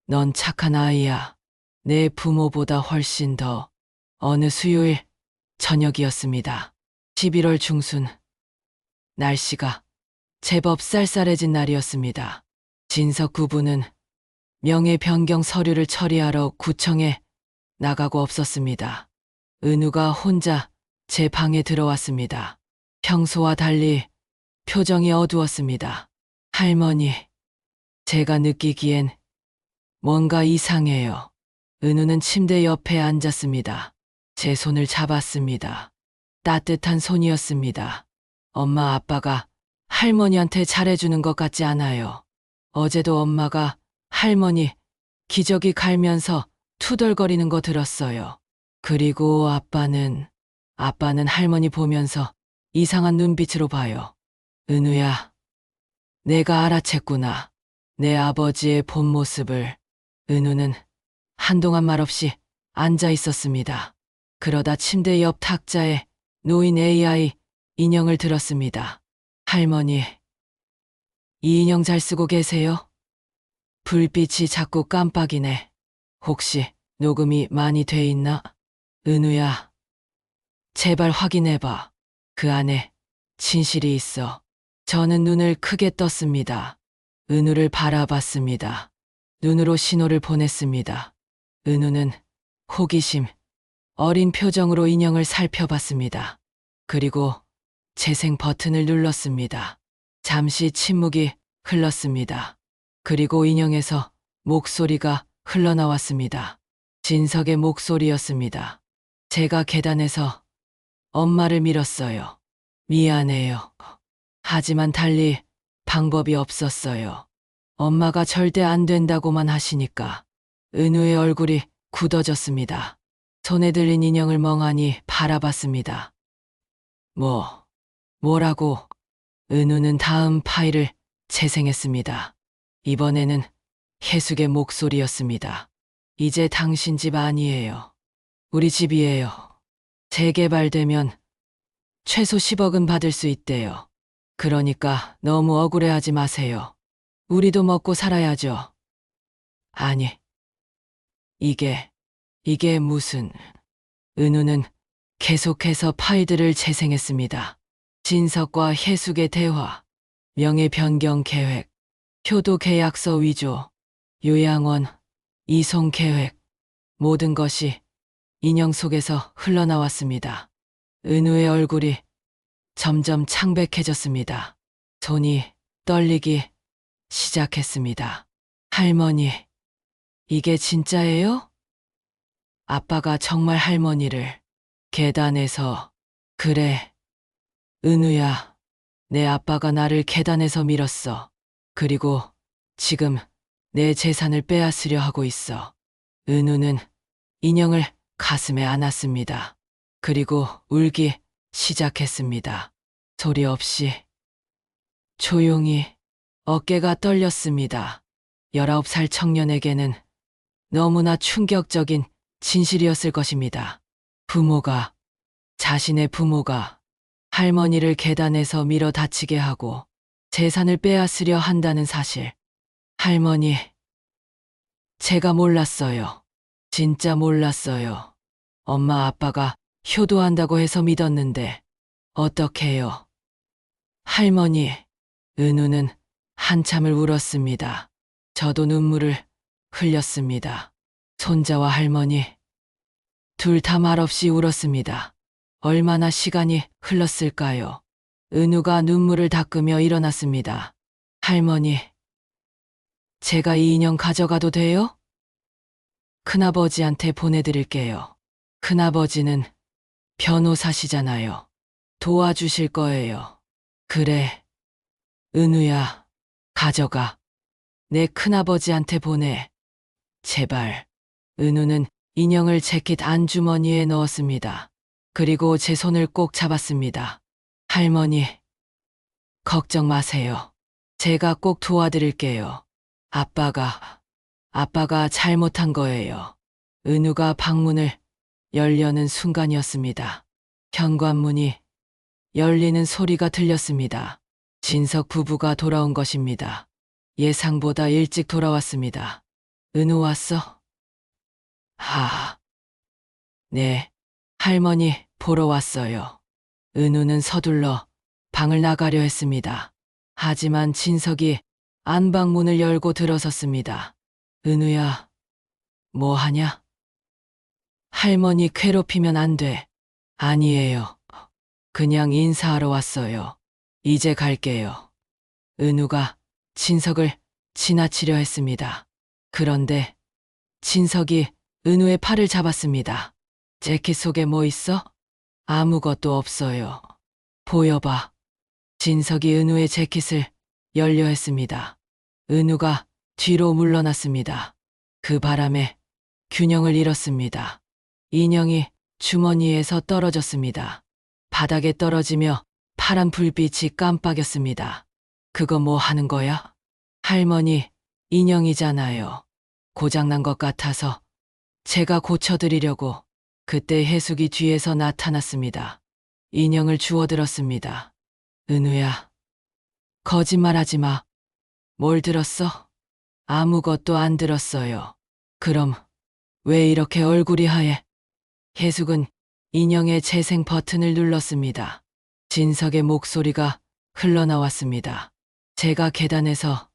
넌 착한 아이야. 내 부모보다 훨씬 더. 어느 수요일 저녁이었습니다. 11월 중순. 날씨가 제법 쌀쌀해진 날이었습니다. 진석 구부는 명예 변경 서류를 처리하러 구청에 나가고 없었습니다. 은우가 혼자 제 방에 들어왔습니다. 평소와 달리 표정이 어두웠습니다. 할머니, 제가 느끼기엔 뭔가 이상해요. 은우는 침대 옆에 앉았습니다. 제 손을 잡았습니다. 따뜻한 손이었습니다. 엄마 아빠가 할머니한테 잘해주는 것 같지 않아요. 어제도 엄마가 할머니 기저귀 갈면서 투덜거리는 거 들었어요. 그리고 아빠는 할머니 보면서 이상한 눈빛으로 봐요. 은우야, 내가 알아챘구나. 내 아버지의 본 모습을. 은우는 한동안 말없이 앉아 있었습니다. 그러다 침대 옆 탁자에 놓인 AI 인형을 들었습니다. 할머니, 이 인형 잘 쓰고 계세요? 불빛이 자꾸 깜빡이네. 혹시 녹음이 많이 돼 있나? 은우야, 제발 확인해봐. 그 안에 진실이 있어. 저는 눈을 크게 떴습니다. 은우를 바라봤습니다. 눈으로 신호를 보냈습니다. 은우는 호기심, 어린 표정으로 인형을 살펴봤습니다. 그리고 재생 버튼을 눌렀습니다. 잠시 침묵이 흘렀습니다. 그리고 인형에서 목소리가 흘러나왔습니다. 진석의 목소리였습니다. 제가 계단에서 엄마를 밀었어요. 미안해요. 하지만 달리 방법이 없었어요. 엄마가 절대 안 된다고만 하시니까. 은우의 얼굴이 굳어졌습니다. 손에 들린 인형을 멍하니 바라봤습니다. 뭐라고? 은우는 다음 파일을 재생했습니다. 이번에는 해숙의 목소리였습니다. 이제 당신 집 아니에요. 우리 집이에요. 재개발되면 최소 10억은 받을 수 있대요. 그러니까 너무 억울해하지 마세요. 우리도 먹고 살아야죠. 아니, 이게 무슨... 은우는 계속해서 파일들을 재생했습니다. 진석과 해숙의 대화, 명예 변경 계획, 효도 계약서 위조, 요양원, 이송 계획, 모든 것이 인형 속에서 흘러나왔습니다. 은우의 얼굴이 점점 창백해졌습니다. 손이 떨리기 시작했습니다. 할머니, 이게 진짜예요? 아빠가 정말 할머니를 계단에서, 그래, 은우야, 내 아빠가 나를 계단에서 밀었어. 그리고 지금 내 재산을 빼앗으려 하고 있어. 은우는 인형을 가슴에 안았습니다. 그리고 울기 시작했습니다. 소리 없이 조용히. 어깨가 떨렸습니다. 19살 청년에게는 너무나 충격적인 진실이었을 것입니다. 자신의 부모가 할머니를 계단에서 밀어 다치게 하고 재산을 빼앗으려 한다는 사실. 할머니, 제가 몰랐어요. 진짜 몰랐어요. 엄마 아빠가 효도한다고 해서 믿었는데 어떡해요. 할머니, 은우는 한참을 울었습니다. 저도 눈물을 흘렸습니다. 손자와 할머니, 둘 다 말없이 울었습니다. 얼마나 시간이 흘렀을까요? 은우가 눈물을 닦으며 일어났습니다. 할머니, 제가 이 인형 가져가도 돼요? 큰아버지한테 보내드릴게요. 큰아버지는 변호사시잖아요. 도와주실 거예요. 그래, 은우야, 가져가. 내 큰아버지한테 보내. 제발. 은우는 인형을 재킷 안주머니에 넣었습니다. 그리고 제 손을 꼭 잡았습니다. 할머니, 걱정 마세요. 제가 꼭 도와드릴게요. 아빠가 잘못한 거예요. 은우가 방문을 열려는 순간이었습니다. 현관문이 열리는 소리가 들렸습니다. 진석 부부가 돌아온 것입니다. 예상보다 일찍 돌아왔습니다. 은우 왔어? 네, 할머니 보러 왔어요. 은우는 서둘러 방을 나가려 했습니다. 하지만 진석이 안방문을 열고 들어섰습니다. 은우야, 뭐 하냐? 할머니 괴롭히면 안 돼. 아니에요. 그냥 인사하러 왔어요. 이제 갈게요. 은우가 진석을 지나치려 했습니다. 그런데 진석이 은우의 팔을 잡았습니다. 재킷 속에 뭐 있어? 아무것도 없어요. 보여봐. 진석이 은우의 재킷을 열려 했습니다. 은우가 뒤로 물러났습니다. 그 바람에 균형을 잃었습니다. 인형이 주머니에서 떨어졌습니다. 바닥에 떨어지며 파란 불빛이 깜빡였습니다. 그거 뭐 하는 거야? 할머니, 인형이잖아요. 고장난 것 같아서 제가 고쳐드리려고. 그때 혜숙이 뒤에서 나타났습니다. 인형을 주워들었습니다. 은우야, 거짓말하지 마. 뭘 들었어? 아무것도 안 들었어요. 그럼 왜 이렇게 얼굴이 하얘? 혜숙은 인형의 재생 버튼을 눌렀습니다. 진석의 목소리가 흘러나왔습니다. 제가 계단에서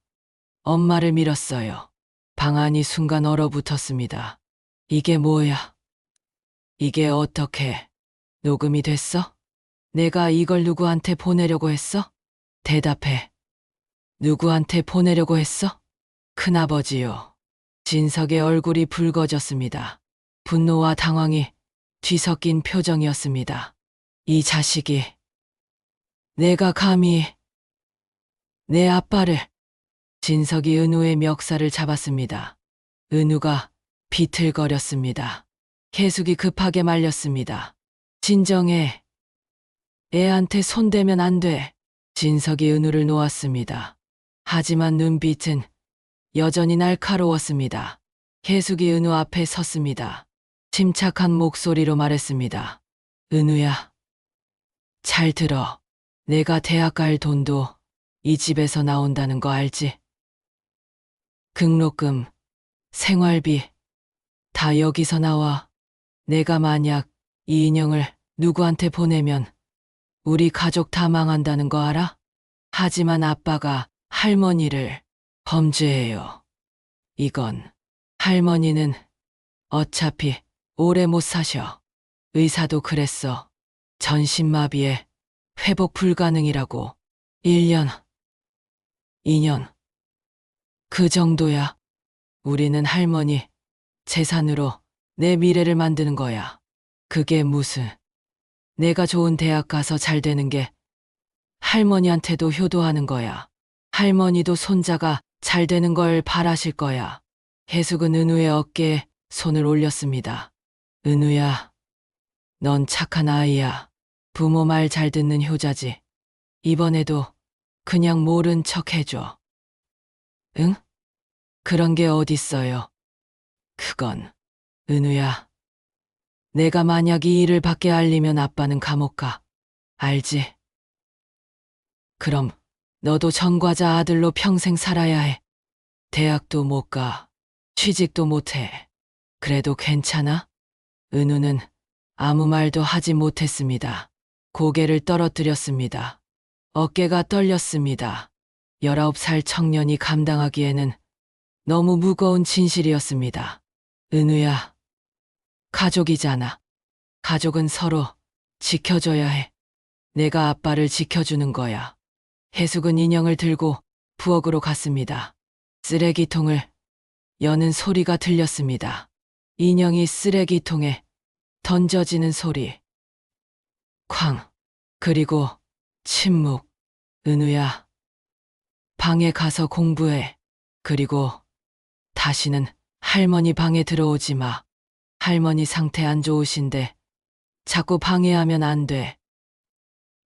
엄마를 밀었어요. 방 안이 순간 얼어붙었습니다. 이게 뭐야? 이게 어떻게 녹음이 됐어? 내가 이걸 누구한테 보내려고 했어? 대답해. 누구한테 보내려고 했어? 큰아버지요. 진석의 얼굴이 붉어졌습니다. 분노와 당황이 뒤섞인 표정이었습니다. 이 자식이, 내가 감히 내 아빠를. 진석이 은우의 멱살을 잡았습니다. 은우가 비틀거렸습니다. 혜숙이 급하게 말렸습니다. 진정해. 애한테 손대면 안 돼. 진석이 은우를 놓았습니다. 하지만 눈빛은 여전히 날카로웠습니다. 혜숙이 은우 앞에 섰습니다. 침착한 목소리로 말했습니다. 은우야, 잘 들어. 내가 대학 갈 돈도 이 집에서 나온다는 거 알지? 등록금, 생활비, 다 여기서 나와. 내가 만약 이 인형을 누구한테 보내면 우리 가족 다 망한다는 거 알아? 하지만 아빠가 할머니를 범죄해요. 이건 할머니는 어차피 오래 못 사셔. 의사도 그랬어. 전신마비에 회복 불가능이라고. 1년, 2년. 그 정도야. 우리는 할머니 재산으로 내 미래를 만드는 거야. 그게 무슨. 내가 좋은 대학 가서 잘 되는 게 할머니한테도 효도하는 거야. 할머니도 손자가 잘 되는 걸 바라실 거야. 해숙은 은우의 어깨에 손을 올렸습니다. 은우야, 넌 착한 아이야. 부모 말 잘 듣는 효자지. 이번에도 그냥 모른 척 해줘. 응? 그런 게 어딨어요. 그건, 은우야. 내가 만약 이 일을 밖에 알리면 아빠는 감옥 가. 알지? 그럼 너도 전과자 아들로 평생 살아야 해. 대학도 못 가. 취직도 못 해. 그래도 괜찮아? 은우는 아무 말도 하지 못했습니다. 고개를 떨어뜨렸습니다. 어깨가 떨렸습니다. 19살 청년이 감당하기에는 너무 무거운 진실이었습니다. 은우야, 가족이잖아. 가족은 서로 지켜줘야 해. 내가 아빠를 지켜주는 거야. 해숙은 인형을 들고 부엌으로 갔습니다. 쓰레기통을 여는 소리가 들렸습니다. 인형이 쓰레기통에 던져지는 소리. 쾅. 그리고 침묵. 은우야, 방에 가서 공부해. 그리고 다시는 할머니 방에 들어오지 마. 할머니 상태 안 좋으신데 자꾸 방해하면 안 돼.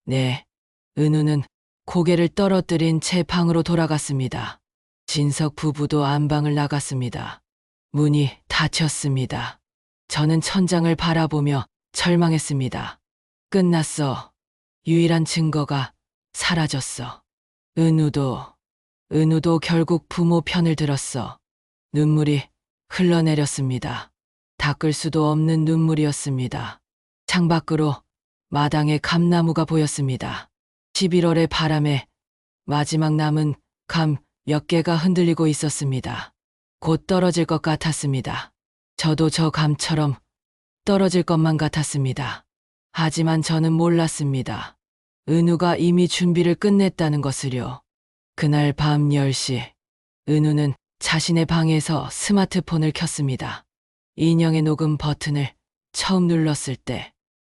네. 은우는 고개를 떨어뜨린 채 방으로 돌아갔습니다. 진석 부부도 안방을 나갔습니다. 문이 닫혔습니다. 저는 천장을 바라보며 절망했습니다. 끝났어. 유일한 증거가 사라졌어. 은우도 결국 부모 편을 들었어. 눈물이 흘러내렸습니다. 닦을 수도 없는 눈물이었습니다. 창밖으로 마당에 감나무가 보였습니다. 11월의 바람에 마지막 남은 감 몇 개가 흔들리고 있었습니다. 곧 떨어질 것 같았습니다. 저도 저 감처럼 떨어질 것만 같았습니다. 하지만 저는 몰랐습니다. 은우가 이미 준비를 끝냈다는 것을요. 그날 밤 10시, 은우는 자신의 방에서 스마트폰을 켰습니다. 인형의 녹음 버튼을 처음 눌렀을 때,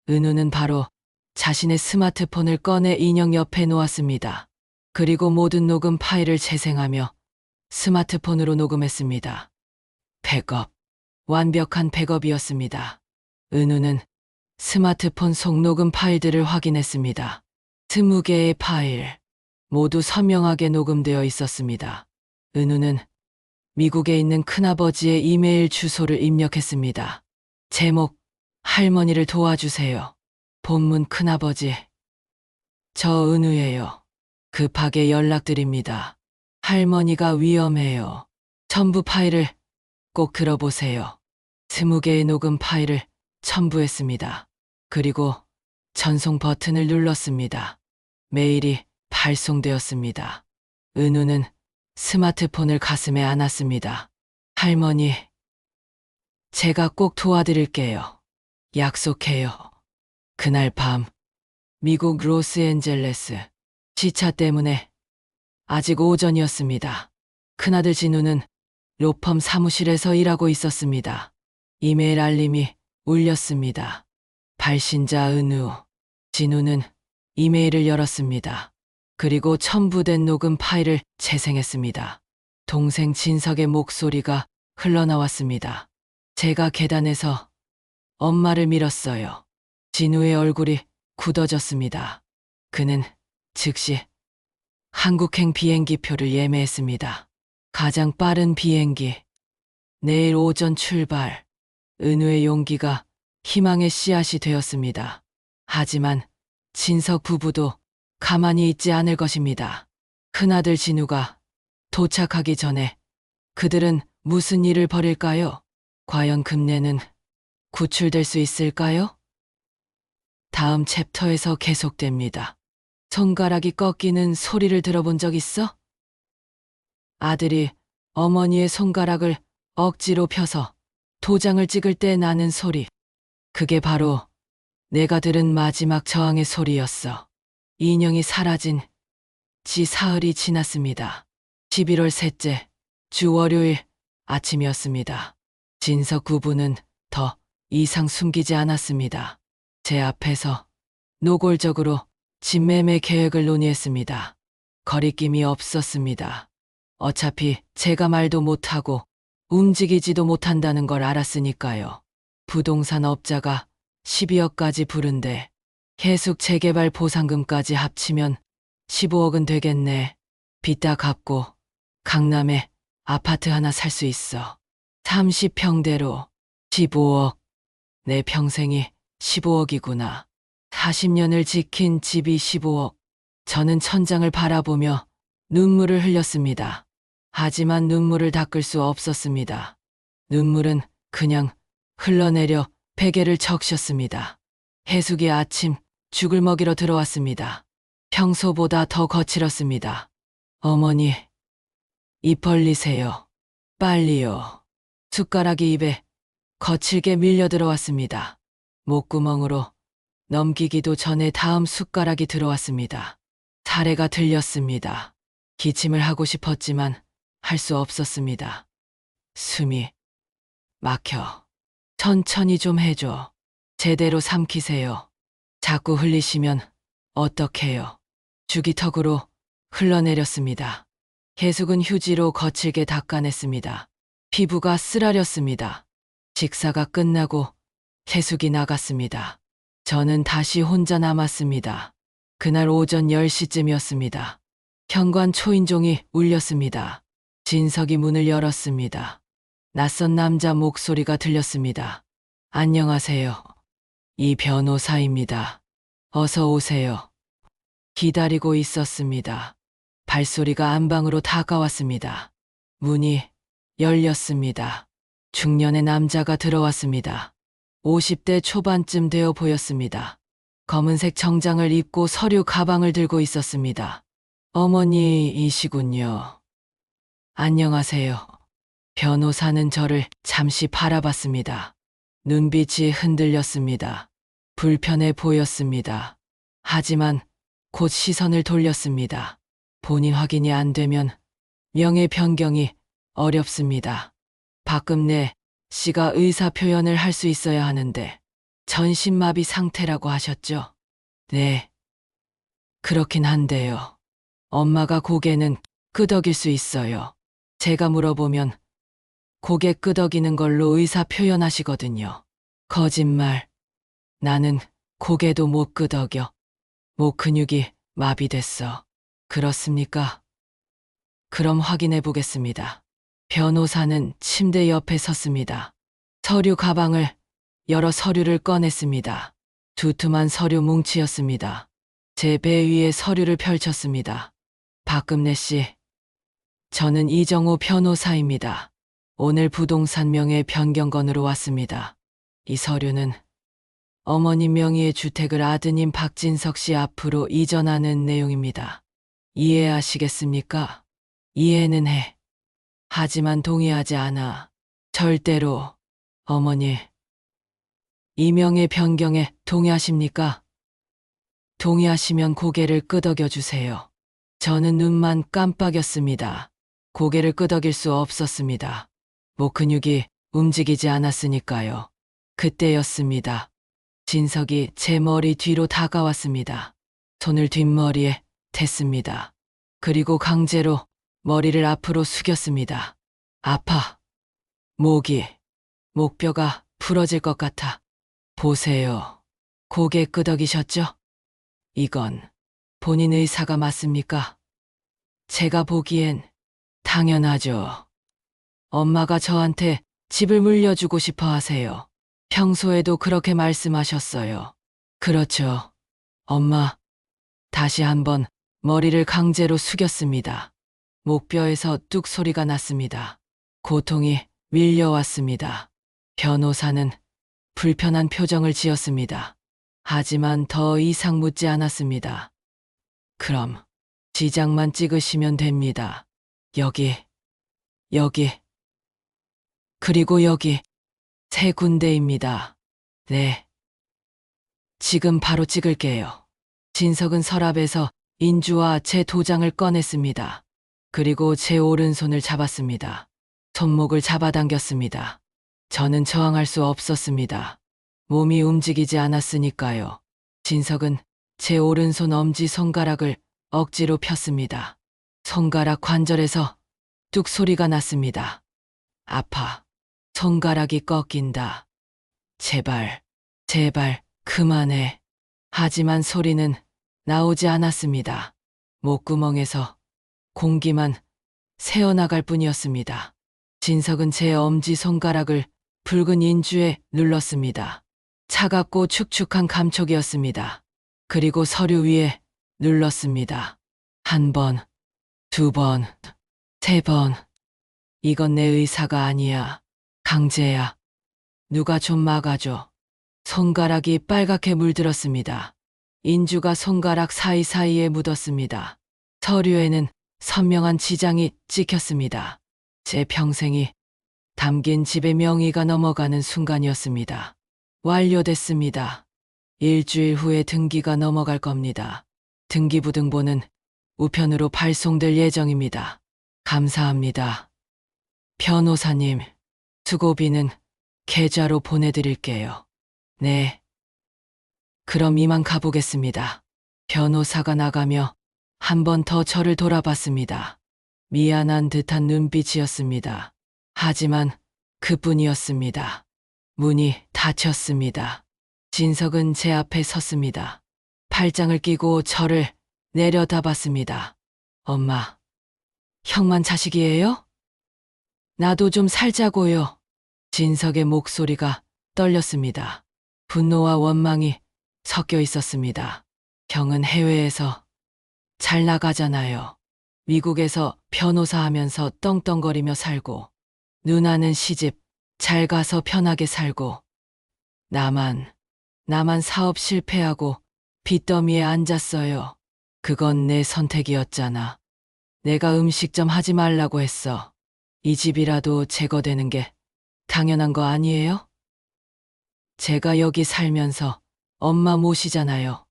은우는 바로 자신의 스마트폰을 꺼내 인형 옆에 놓았습니다. 그리고 모든 녹음 파일을 재생하며 스마트폰으로 녹음했습니다. 백업. 완벽한 백업이었습니다. 은우는 스마트폰 속 녹음 파일들을 확인했습니다. 20개의 파일, 모두 선명하게 녹음되어 있었습니다. 은우는 미국에 있는 큰아버지의 이메일 주소를 입력했습니다. 제목, 할머니를 도와주세요. 본문 큰아버지. 저 은우예요. 급하게 연락드립니다. 할머니가 위험해요. 첨부 파일을 꼭 들어보세요. 20개의 녹음 파일을 첨부했습니다. 그리고 전송 버튼을 눌렀습니다. 메일이 발송되었습니다. 은우는 스마트폰을 가슴에 안았습니다. 할머니, 제가 꼭 도와드릴게요. 약속해요. 그날 밤, 미국 로스앤젤레스. 시차 때문에 아직 오전이었습니다. 큰아들 진우는 로펌 사무실에서 일하고 있었습니다. 이메일 알림이 울렸습니다. 발신자 은우. 진우는 이메일을 열었습니다. 그리고 첨부된 녹음 파일을 재생했습니다. 동생 진석의 목소리가 흘러나왔습니다. 제가 계단에서 엄마를 밀었어요. 진우의 얼굴이 굳어졌습니다. 그는 즉시 한국행 비행기표를 예매했습니다. 가장 빠른 비행기. 내일 오전 출발. 은우의 용기가 희망의 씨앗이 되었습니다. 하지만 진석 부부도 가만히 있지 않을 것입니다. 큰아들 진우가 도착하기 전에 그들은 무슨 일을 벌일까요? 과연 금내는 구출될 수 있을까요? 다음 챕터에서 계속됩니다. 손가락이 꺾이는 소리를 들어본 적 있어? 아들이 어머니의 손가락을 억지로 펴서 도장을 찍을 때 나는 소리. 그게 바로 내가 들은 마지막 저항의 소리였어. 인형이 사라진 지 사흘이 지났습니다. 11월 셋째 주 월요일 아침이었습니다. 진석 구부는 더 이상 숨기지 않았습니다. 제 앞에서 노골적으로 집매매 계획을 논의했습니다. 거리낌이 없었습니다. 어차피 제가 말도 못하고 움직이지도 못한다는 걸 알았으니까요. 부동산 업자가 12억까지 부른데 계속 재개발 보상금까지 합치면 15억은 되겠네. 빚 다 갚고 강남에 아파트 하나 살 수 있어. 30평대로 15억. 내 평생이 15억이구나. 40년을 지킨 집이 15억. 저는 천장을 바라보며 눈물을 흘렸습니다. 하지만 눈물을 닦을 수 없었습니다. 눈물은 그냥 흘러내려 베개를 적셨습니다. 해숙이 아침 죽을 먹이러 들어왔습니다. 평소보다 더 거칠었습니다. 어머니, 입 벌리세요. 빨리요. 숟가락이 입에 거칠게 밀려 들어왔습니다. 목구멍으로 넘기기도 전에 다음 숟가락이 들어왔습니다. 사례가 들렸습니다. 기침을 하고 싶었지만 할 수 없었습니다. 숨이 막혀. 천천히 좀 해줘. 제대로 삼키세요. 자꾸 흘리시면 어떡해요. 주기턱으로 흘러내렸습니다. 해숙은 휴지로 거칠게 닦아냈습니다. 피부가 쓰라렸습니다. 식사가 끝나고 해숙이 나갔습니다. 저는 다시 혼자 남았습니다. 그날 오전 10시쯤이었습니다. 현관 초인종이 울렸습니다. 진석이 문을 열었습니다. 낯선 남자 목소리가 들렸습니다. 안녕하세요. 이 변호사입니다. 어서 오세요. 기다리고 있었습니다. 발소리가 안방으로 다가왔습니다. 문이 열렸습니다. 중년의 남자가 들어왔습니다. 50대 초반쯤 되어 보였습니다. 검은색 정장을 입고 서류 가방을 들고 있었습니다. 어머니이시군요. 안녕하세요. 변호사는 저를 잠시 바라봤습니다. 눈빛이 흔들렸습니다. 불편해 보였습니다. 하지만 곧 시선을 돌렸습니다. 본인 확인이 안 되면 명예 변경이 어렵습니다. 박금래 씨가 의사 표현을 할 수 있어야 하는데 전신마비 상태라고 하셨죠? 네. 그렇긴 한데요. 엄마가 고개는 끄덕일 수 있어요. 제가 물어보면 고개 끄덕이는 걸로 의사 표현하시거든요. 거짓말. 나는 고개도 못 끄덕여. 목 근육이 마비됐어. 그렇습니까? 그럼 확인해 보겠습니다. 변호사는 침대 옆에 섰습니다. 서류 가방을 열어 서류를 꺼냈습니다. 두툼한 서류 뭉치였습니다. 제 배 위에 서류를 펼쳤습니다. 박금래 씨, 저는 이정호 변호사입니다. 오늘 부동산 명예 변경건으로 왔습니다. 이 서류는 어머님 명의의 주택을 아드님 박진석 씨 앞으로 이전하는 내용입니다. 이해하시겠습니까? 이해는 해. 하지만 동의하지 않아. 절대로. 어머니, 이 명예 변경에 동의하십니까? 동의하시면 고개를 끄덕여 주세요. 저는 눈만 깜빡였습니다. 고개를 끄덕일 수 없었습니다. 목 근육이 움직이지 않았으니까요. 그때였습니다. 진석이 제 머리 뒤로 다가왔습니다. 손을 뒷머리에 댔습니다. 그리고 강제로 머리를 앞으로 숙였습니다. 아파. 목뼈가 부러질 것 같아. 보세요. 고개 끄덕이셨죠? 이건 본인 의사가 맞습니까? 제가 보기엔 당연하죠. 엄마가 저한테 집을 물려주고 싶어 하세요. 평소에도 그렇게 말씀하셨어요. 그렇죠. 엄마. 다시 한번 머리를 강제로 숙였습니다. 목뼈에서 뚝 소리가 났습니다. 고통이 밀려왔습니다. 변호사는 불편한 표정을 지었습니다. 하지만 더 이상 묻지 않았습니다. 그럼 지장만 찍으시면 됩니다. 여기. 그리고 여기 세 군데입니다. 네. 지금 바로 찍을게요. 진석은 서랍에서 인주와 제 도장을 꺼냈습니다. 그리고 제 오른손을 잡았습니다. 손목을 잡아당겼습니다. 저는 저항할 수 없었습니다. 몸이 움직이지 않았으니까요. 진석은 제 오른손 엄지 손가락을 억지로 폈습니다. 손가락 관절에서 뚝 소리가 났습니다. 아파. 손가락이 꺾인다. 제발, 제발, 그만해. 하지만 소리는 나오지 않았습니다. 목구멍에서 공기만 새어나갈 뿐이었습니다. 진석은 제 엄지 손가락을 붉은 인주에 눌렀습니다. 차갑고 축축한 감촉이었습니다. 그리고 서류 위에 눌렀습니다. 한 번, 두 번, 세 번. 이건 내 의사가 아니야. 강제야. 누가 좀 막아줘. 손가락이 빨갛게 물들었습니다. 인주가 손가락 사이사이에 묻었습니다. 서류에는 선명한 지장이 찍혔습니다. 제 평생이 담긴 집의 명의가 넘어가는 순간이었습니다. 완료됐습니다. 일주일 후에 등기가 넘어갈 겁니다. 등기부등본은 우편으로 발송될 예정입니다. 감사합니다. 변호사님, 수고비는 계좌로 보내드릴게요. 네. 그럼 이만 가보겠습니다. 변호사가 나가며 한 번 더 저를 돌아봤습니다. 미안한 듯한 눈빛이었습니다. 하지만 그뿐이었습니다. 문이 닫혔습니다. 진석은 제 앞에 섰습니다. 팔짱을 끼고 저를 내려다봤습니다. 엄마, 형만 자식이에요? 나도 좀 살자고요. 진석의 목소리가 떨렸습니다. 분노와 원망이 섞여 있었습니다. 형은 해외에서 잘 나가잖아요. 미국에서 변호사 하면서 떵떵거리며 살고, 누나는 시집 잘 가서 편하게 살고, 나만 사업 실패하고 빚더미에 앉았어요. 그건 내 선택이었잖아. 내가 음식점 하지 말라고 했어. 이 집이라도 제거되는 게 당연한 거 아니에요? 제가 여기 살면서 엄마 모시잖아요.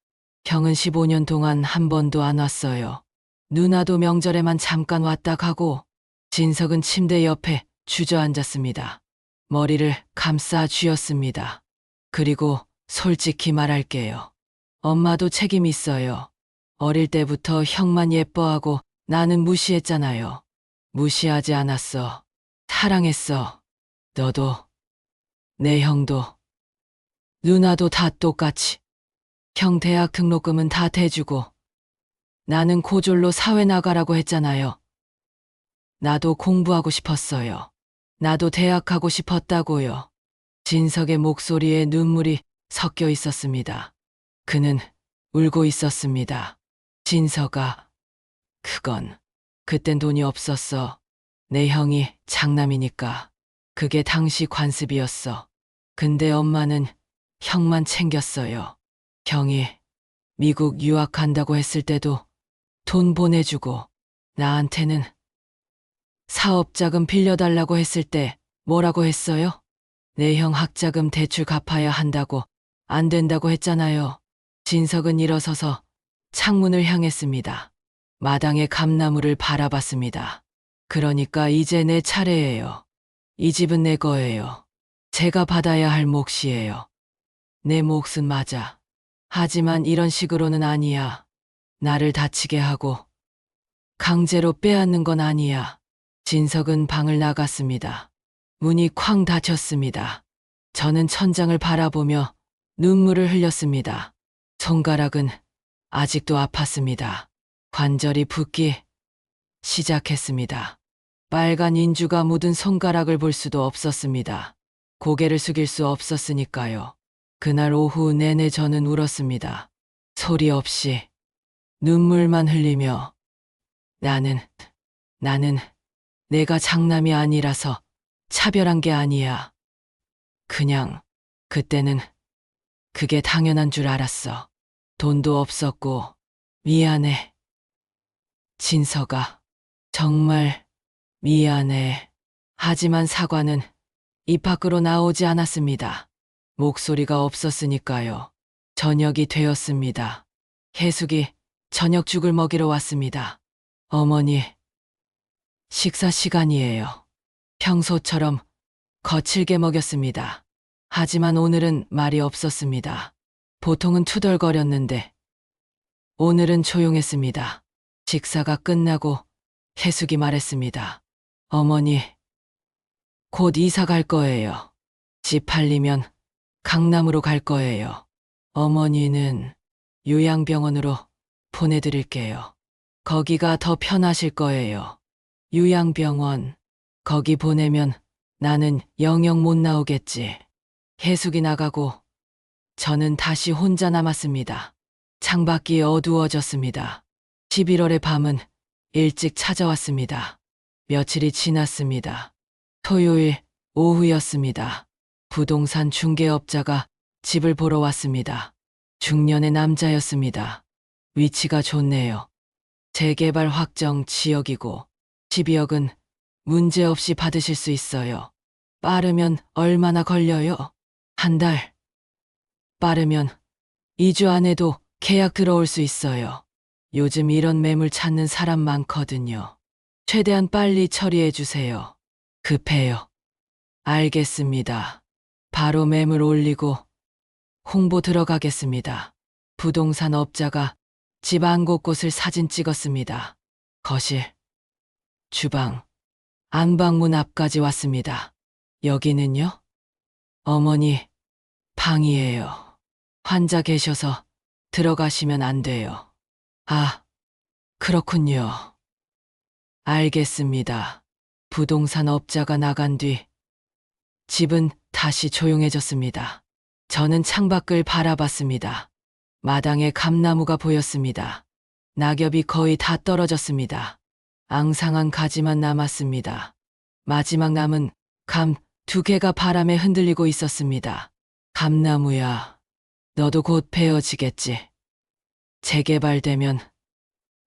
형은 15년 동안 한 번도 안 왔어요. 누나도 명절에만 잠깐 왔다 가고. 진석은 침대 옆에 주저앉았습니다. 머리를 감싸 쥐었습니다. 그리고 솔직히 말할게요. 엄마도 책임 있어요. 어릴 때부터 형만 예뻐하고 나는 무시했잖아요. 무시하지 않았어. 사랑했어. 너도, 내 형도, 누나도 다 똑같이. 형 대학 등록금은 다 대주고, 나는 고졸로 사회 나가라고 했잖아요. 나도 공부하고 싶었어요. 나도 대학 가고 싶었다고요. 진석의 목소리에 눈물이 섞여 있었습니다. 그는 울고 있었습니다. 진석아, 그땐 돈이 없었어. 내 형이 장남이니까. 그게 당시 관습이었어. 근데 엄마는 형만 챙겼어요. 형이 미국 유학한다고 했을 때도 돈 보내주고, 나한테는 사업자금 빌려달라고 했을 때 뭐라고 했어요? 내 형 학자금 대출 갚아야 한다고 안 된다고 했잖아요. 진석은 일어서서 창문을 향했습니다. 마당의 감나무를 바라봤습니다. 그러니까 이제 내 차례예요. 이 집은 내 거예요. 제가 받아야 할 몫이에요. 내 몫은 맞아. 하지만 이런 식으로는 아니야. 나를 다치게 하고 강제로 빼앗는 건 아니야. 진석은 방을 나갔습니다. 문이 쾅 닫혔습니다. 저는 천장을 바라보며 눈물을 흘렸습니다. 손가락은 아직도 아팠습니다. 관절이 붓기 시작했습니다. 빨간 인주가 묻은 손가락을 볼 수도 없었습니다. 고개를 숙일 수 없었으니까요. 그날 오후 내내 저는 울었습니다. 소리 없이 눈물만 흘리며 나는 내가 장남이 아니라서 차별한 게 아니야. 그냥 그때는 그게 당연한 줄 알았어. 돈도 없었고 미안해. 진석아, 정말 미안해. 하지만 사과는 입 밖으로 나오지 않았습니다. 목소리가 없었으니까요. 저녁이 되었습니다. 혜숙이 저녁죽을 먹이러 왔습니다. 어머니, 식사 시간이에요. 평소처럼 거칠게 먹였습니다. 하지만 오늘은 말이 없었습니다. 보통은 투덜거렸는데 오늘은 조용했습니다. 식사가 끝나고 혜숙이 말했습니다. 어머니, 곧 이사 갈 거예요. 집 팔리면 강남으로 갈 거예요. 어머니는 요양병원으로 보내드릴게요. 거기가 더 편하실 거예요. 요양병원, 거기 보내면 나는 영영 못 나오겠지. 혜숙이 나가고 저는 다시 혼자 남았습니다. 창밖이 어두워졌습니다. 11월의 밤은 일찍 찾아왔습니다. 며칠이 지났습니다. 토요일 오후였습니다. 부동산 중개업자가 집을 보러 왔습니다. 중년의 남자였습니다. 위치가 좋네요. 재개발 확정 지역이고 12억은 문제없이 받으실 수 있어요. 빠르면 얼마나 걸려요? 한 달. 빠르면 2주 안에도 계약 들어올 수 있어요. 요즘 이런 매물 찾는 사람 많거든요. 최대한 빨리 처리해 주세요. 급해요. 알겠습니다. 바로 매물 올리고 홍보 들어가겠습니다. 부동산 업자가 집 안 곳곳을 사진 찍었습니다. 거실, 주방, 안방문 앞까지 왔습니다. 여기는요? 어머니, 방이에요. 환자 계셔서 들어가시면 안 돼요. 아, 그렇군요. 알겠습니다. 부동산 업자가 나간 뒤 집은 다시 조용해졌습니다. 저는 창밖을 바라봤습니다. 마당에 감나무가 보였습니다. 낙엽이 거의 다 떨어졌습니다. 앙상한 가지만 남았습니다. 마지막 남은 감 2개가 바람에 흔들리고 있었습니다. 감나무야, 너도 곧 베어지겠지. 재개발되면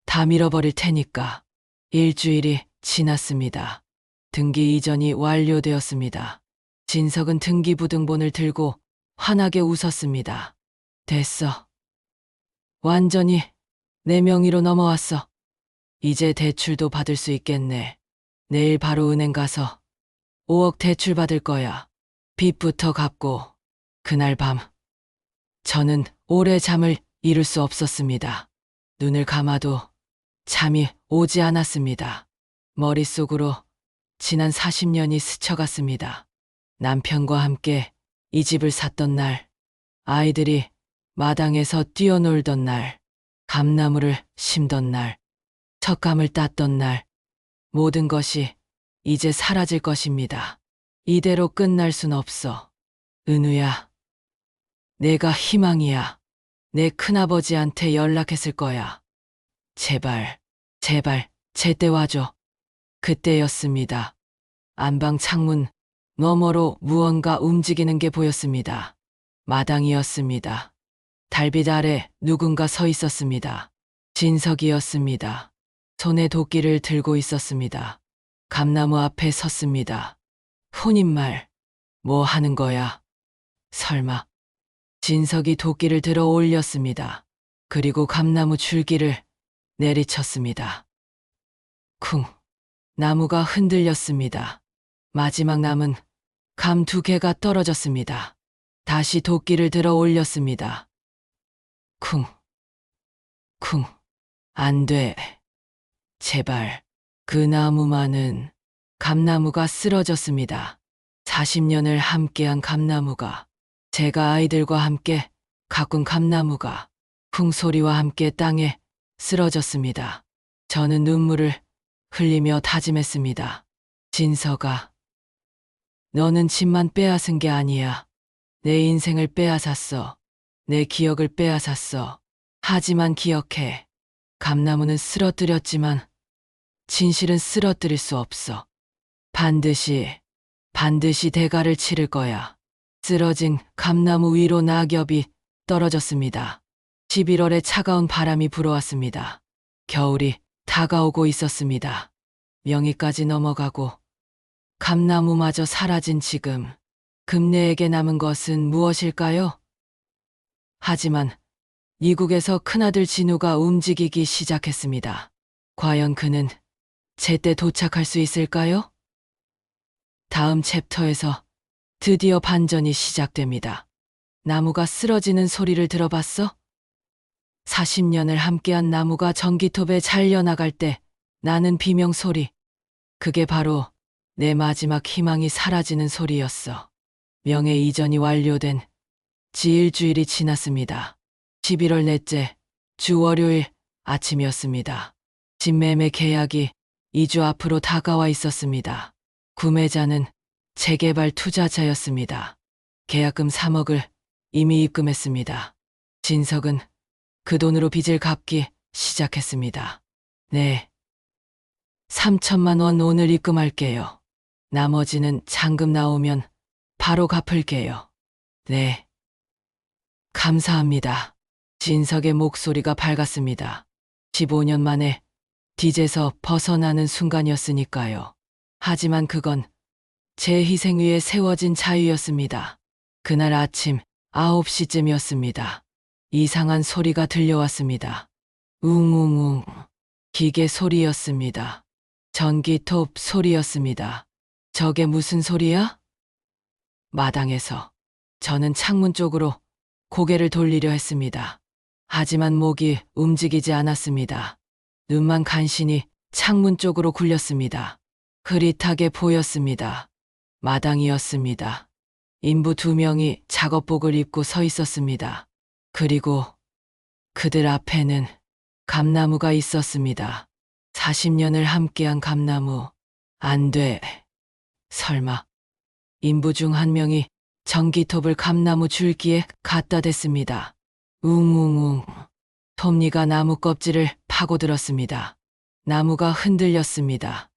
다 밀어버릴 테니까. 일주일이 지났습니다. 등기 이전이 완료되었습니다. 진석은 등기부등본을 들고 환하게 웃었습니다. 됐어. 완전히 내 명의로 넘어왔어. 이제 대출도 받을 수 있겠네. 내일 바로 은행 가서 5억 대출 받을 거야. 빚부터 갚고. 그날 밤 저는 오래 잠을 이룰 수 없었습니다. 눈을 감아도 잠이 오지 않았습니다. 머릿속으로 지난 40년이 스쳐갔습니다. 남편과 함께 이 집을 샀던 날, 아이들이 마당에서 뛰어놀던 날, 감나무를 심던 날, 첫 감을 땄던 날, 모든 것이 이제 사라질 것입니다. 이대로 끝날 순 없어. 은우야, 내가 희망이야. 내 큰아버지한테 연락했을 거야. 제발, 제발, 제때 와줘. 그때였습니다. 안방 창문 너머로 무언가 움직이는 게 보였습니다. 마당이었습니다. 달빛 아래 누군가 서 있었습니다. 진석이었습니다. 손에 도끼를 들고 있었습니다. 감나무 앞에 섰습니다. 혼인말, 뭐 하는 거야? 설마. 진석이 도끼를 들어 올렸습니다. 그리고 감나무 줄기를 내리쳤습니다. 쿵. 나무가 흔들렸습니다. 마지막 남은 감 2개가 떨어졌습니다. 다시 도끼를 들어 올렸습니다. 쿵. 쿵. 안 돼. 제발. 그 나무만은. 감나무가 쓰러졌습니다. 40년을 함께한 감나무가, 제가 아이들과 함께 가꾼 감나무가 풍소리와 함께 땅에 쓰러졌습니다. 저는 눈물을 흘리며 다짐했습니다. 진석아, 너는 집만 빼앗은 게 아니야. 내 인생을 빼앗았어. 내 기억을 빼앗았어. 하지만 기억해. 감나무는 쓰러뜨렸지만 진실은 쓰러뜨릴 수 없어. 반드시 대가를 치를 거야. 쓰러진 감나무 위로 낙엽이 떨어졌습니다. 11월에 차가운 바람이 불어왔습니다. 겨울이 다가오고 있었습니다. 명의까지 넘어가고 감나무마저 사라진 지금 금내에게 남은 것은 무엇일까요? 하지만 이국에서 큰아들 진우가 움직이기 시작했습니다. 과연 그는 제때 도착할 수 있을까요? 다음 챕터에서 드디어 반전이 시작됩니다. 나무가 쓰러지는 소리를 들어봤어? 40년을 함께한 나무가 전기톱에 잘려나갈 때 나는 비명 소리. 그게 바로 내 마지막 희망이 사라지는 소리였어. 명예 이전이 완료된 지 일주일이 지났습니다. 11월 넷째 주 월요일 아침이었습니다. 집 매매 계약이 2주 앞으로 다가와 있었습니다. 구매자는 재개발 투자자였습니다. 계약금 3억을 이미 입금했습니다. 진석은 그 돈으로 빚을 갚기 시작했습니다. 네. 3천만 원 오늘 입금할게요. 나머지는 잔금 나오면 바로 갚을게요. 네. 감사합니다. 진석의 목소리가 밝았습니다. 15년 만에 빚에서 벗어나는 순간이었으니까요. 하지만 그건 제 희생 위에 세워진 자유였습니다. 그날 아침 9시쯤이었습니다. 이상한 소리가 들려왔습니다. 웅웅웅. 기계 소리였습니다. 전기톱 소리였습니다. 저게 무슨 소리야? 마당에서 저는 창문 쪽으로 고개를 돌리려 했습니다. 하지만 목이 움직이지 않았습니다. 눈만 간신히 창문 쪽으로 굴렸습니다. 흐릿하게 보였습니다. 마당이었습니다. 인부 2명이 작업복을 입고 서 있었습니다. 그리고 그들 앞에는 감나무가 있었습니다. 40년을 함께한 감나무. 안 돼. 설마. 인부 중 한 명이 전기톱을 감나무 줄기에 갖다 댔습니다. 웅웅웅. 톱니가 나무 껍질을 파고들었습니다. 나무가 흔들렸습니다.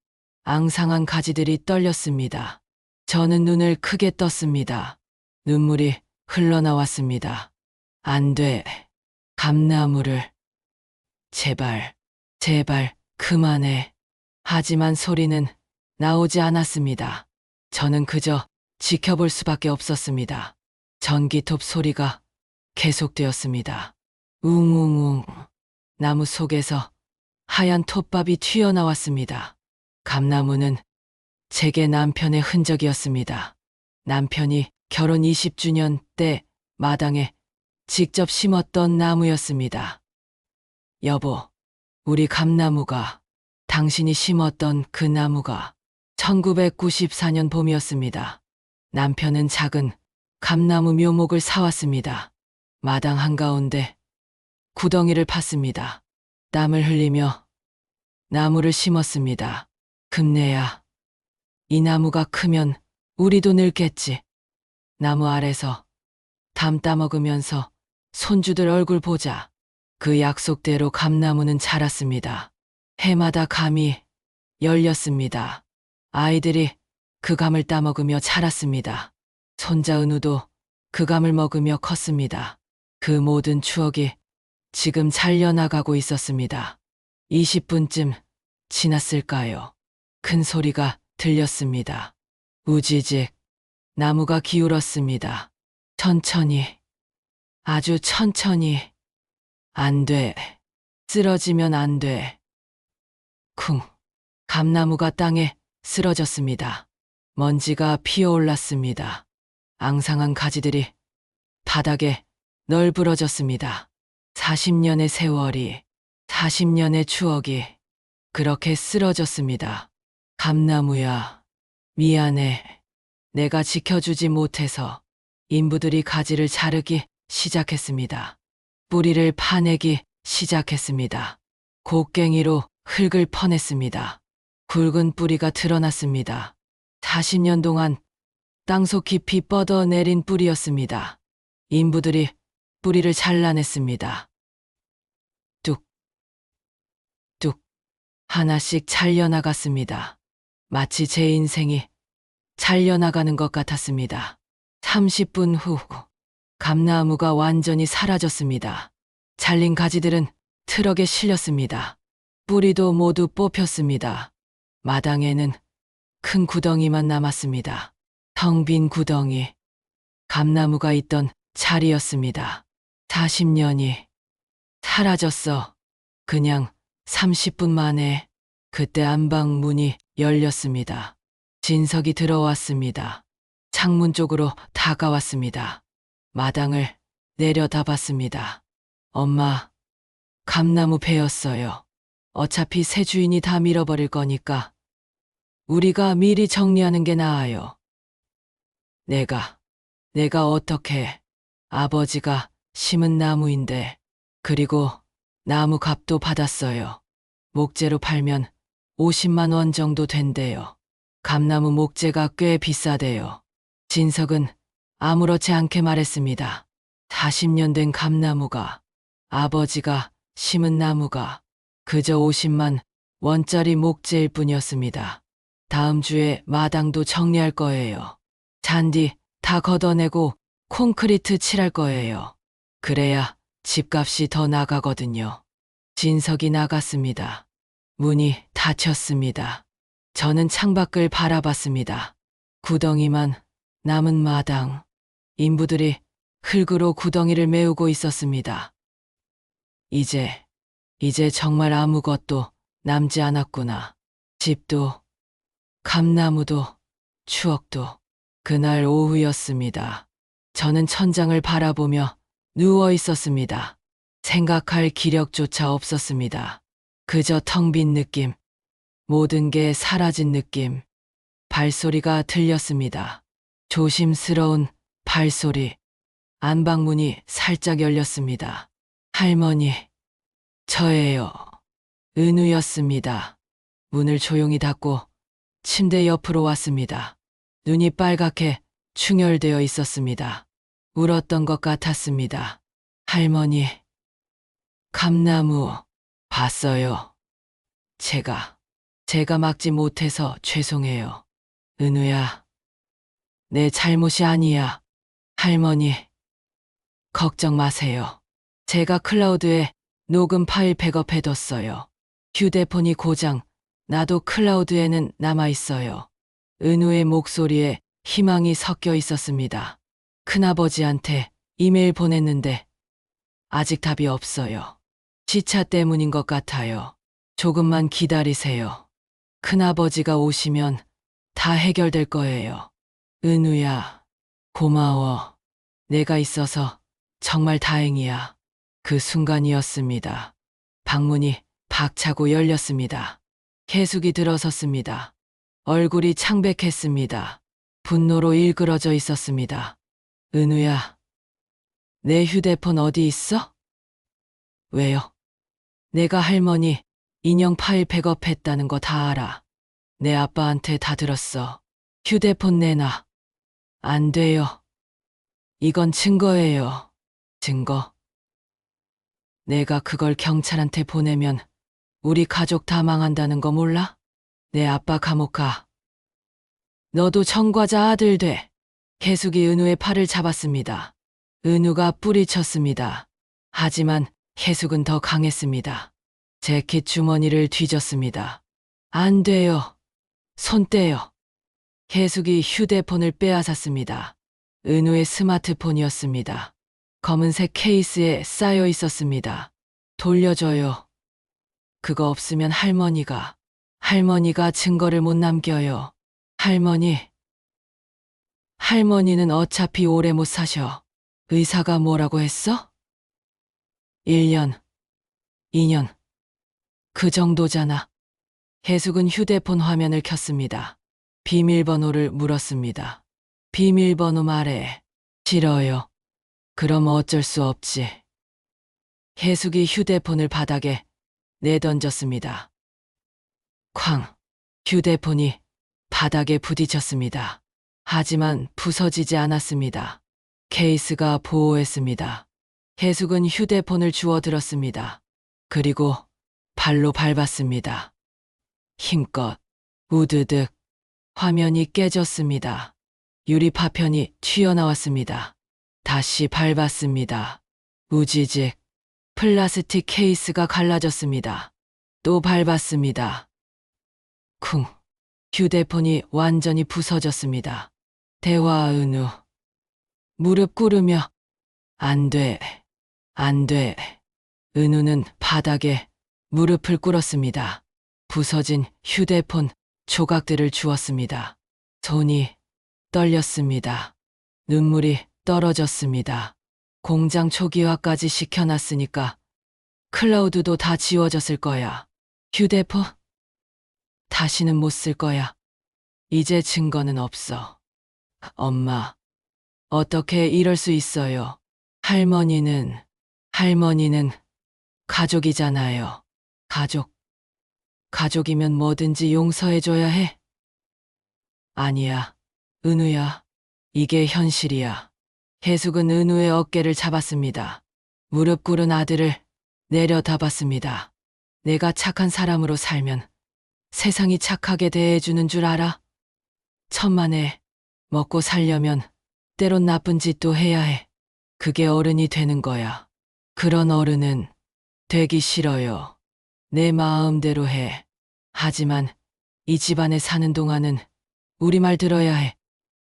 앙상한 가지들이 떨렸습니다. 저는 눈을 크게 떴습니다. 눈물이 흘러나왔습니다. 안 돼. 감나무를. 제발, 제발, 그만해. 하지만 소리는 나오지 않았습니다. 저는 그저 지켜볼 수밖에 없었습니다. 전기톱 소리가 계속되었습니다. 웅웅웅. 나무 속에서 하얀 톱밥이 튀어나왔습니다. 감나무는 제게 남편의 흔적이었습니다. 남편이 결혼 20주년 때 마당에 직접 심었던 나무였습니다. 여보, 우리 감나무가, 당신이 심었던 그 나무가 1994년 봄이었습니다. 남편은 작은 감나무 묘목을 사왔습니다. 마당 한가운데 구덩이를 팠습니다. 땀을 흘리며 나무를 심었습니다. 금내야, 이 나무가 크면 우리도 늙겠지. 나무 아래서 담 따먹으면서 손주들 얼굴 보자. 그 약속대로 감나무는 자랐습니다. 해마다 감이 열렸습니다. 아이들이 그 감을 따먹으며 자랐습니다. 손자 은우도 그 감을 먹으며 컸습니다. 그 모든 추억이 지금 잘려나가고 있었습니다. 20분쯤 지났을까요? 큰 소리가 들렸습니다. 우지직. 나무가 기울었습니다. 천천히. 아주 천천히. 안 돼. 쓰러지면 안 돼. 쿵. 감나무가 땅에 쓰러졌습니다. 먼지가 피어올랐습니다. 앙상한 가지들이 바닥에 널브러졌습니다. 40년의 세월이, 40년의 추억이 그렇게 쓰러졌습니다. 감나무야, 미안해. 내가 지켜주지 못해서. 인부들이 가지를 자르기 시작했습니다. 뿌리를 파내기 시작했습니다. 곡괭이로 흙을 퍼냈습니다. 굵은 뿌리가 드러났습니다. 40년 동안 땅속 깊이 뻗어내린 뿌리였습니다. 인부들이 뿌리를 잘라냈습니다. 뚝, 뚝, 하나씩 잘려나갔습니다. 마치 제 인생이 잘려나가는 것 같았습니다. 30분 후, 감나무가 완전히 사라졌습니다. 잘린 가지들은 트럭에 실렸습니다. 뿌리도 모두 뽑혔습니다. 마당에는 큰 구덩이만 남았습니다. 텅 빈 구덩이. 감나무가 있던 자리였습니다. 40년이 사라졌어. 그냥 30분 만에. 그때 안방 문이 열렸습니다. 진석이 들어왔습니다. 창문 쪽으로 다가왔습니다. 마당을 내려다봤습니다. 엄마, 감나무 베었어요. 어차피 새 주인이 다 밀어버릴 거니까 우리가 미리 정리하는 게 나아요. 내가 어떻게, 아버지가 심은 나무인데, 그리고 나무 값도 받았어요. 목재로 팔면 50만 원 정도 된대요. 감나무 목재가 꽤 비싸대요. 진석은 아무렇지 않게 말했습니다. 40년 된 감나무가, 아버지가 심은 나무가 그저 50만 원짜리 목재일 뿐이었습니다. 다음 주에 마당도 정리할 거예요. 잔디 다 걷어내고 콘크리트 칠할 거예요. 그래야 집값이 더 나가거든요. 진석이 나갔습니다. 문이 닫혔습니다. 저는 창밖을 바라봤습니다. 구덩이만 남은 마당. 인부들이 흙으로 구덩이를 메우고 있었습니다. 이제 정말 아무것도 남지 않았구나. 집도, 감나무도, 추억도. 그날 오후였습니다. 저는 천장을 바라보며 누워 있었습니다. 생각할 기력조차 없었습니다. 그저 텅 빈 느낌. 모든 게 사라진 느낌. 발소리가 들렸습니다. 조심스러운 발소리. 안방문이 살짝 열렸습니다. 할머니, 저예요. 은우였습니다. 문을 조용히 닫고 침대 옆으로 왔습니다. 눈이 빨갛게 충혈되어 있었습니다. 울었던 것 같았습니다. 할머니, 감나무 봤어요. 제가 막지 못해서 죄송해요. 은우야, 내 잘못이 아니야. 할머니, 걱정 마세요. 제가 클라우드에 녹음 파일 백업해뒀어요. 휴대폰이 고장, 나도 클라우드에는 남아있어요. 은우의 목소리에 희망이 섞여 있었습니다. 큰아버지한테 이메일 보냈는데 아직 답이 없어요. 시차 때문인 것 같아요. 조금만 기다리세요. 큰아버지가 오시면 다 해결될 거예요. 은우야, 고마워. 내가 있어서 정말 다행이야. 그 순간이었습니다. 방문이 박차고 열렸습니다. 계숙이 들어섰습니다. 얼굴이 창백했습니다. 분노로 일그러져 있었습니다. 은우야, 내 휴대폰 어디 있어? 왜요? 내가 할머니 인형 파일 백업했다는 거 다 알아. 내 아빠한테 다 들었어. 휴대폰 내놔. 안 돼요. 이건 증거예요. 증거. 내가 그걸 경찰한테 보내면 우리 가족 다 망한다는 거 몰라? 내 아빠 감옥 가. 너도 청과자 아들 돼. 계숙이 은우의 팔을 잡았습니다. 은우가 뿌리쳤습니다. 하지만 계숙은 더 강했습니다. 재킷 주머니를 뒤졌습니다. 안 돼요. 손 떼요. 계숙이 휴대폰을 빼앗았습니다. 은우의 스마트폰이었습니다. 검은색 케이스에 쌓여 있었습니다. 돌려줘요. 그거 없으면 할머니가 증거를 못 남겨요. 할머니는 어차피 오래 못 사셔. 의사가 뭐라고 했어? 1년, 2년. 그 정도잖아. 계숙은 휴대폰 화면을 켰습니다. 비밀번호를 물었습니다. 비밀번호 말해. 싫어요. 그럼 어쩔 수 없지. 계숙이 휴대폰을 바닥에 내던졌습니다. 쾅! 휴대폰이 바닥에 부딪혔습니다. 하지만 부서지지 않았습니다. 케이스가 보호했습니다. 계숙은 휴대폰을 주워 들었습니다. 그리고 발로 밟았습니다. 힘껏, 우드득, 화면이 깨졌습니다. 유리 파편이 튀어나왔습니다. 다시 밟았습니다. 우지직, 플라스틱 케이스가 갈라졌습니다. 또 밟았습니다. 쿵, 휴대폰이 완전히 부서졌습니다. 대화 은우. 무릎 꿇으며 안 돼, 안 돼. 은우는 바닥에 무릎을 꿇었습니다. 부서진 휴대폰 조각들을 주었습니다. 손이 떨렸습니다. 눈물이 떨어졌습니다. 공장 초기화까지 시켜놨으니까 클라우드도 다 지워졌을 거야. 휴대폰 다시는 못 쓸 거야. 이제 증거는 없어. 엄마, 어떻게 이럴 수 있어요? 할머니는 가족이잖아요. 가족이면 뭐든지 용서해줘야 해. 아니야, 은우야. 이게 현실이야. 혜숙은 은우의 어깨를 잡았습니다. 무릎 꿇은 아들을 내려다봤습니다. 내가 착한 사람으로 살면 세상이 착하게 대해주는 줄 알아? 천만에 먹고 살려면 때론 나쁜 짓도 해야 해. 그게 어른이 되는 거야. 그런 어른은 되기 싫어요. 내 마음대로 해. 하지만 이 집안에 사는 동안은 우리 말 들어야 해.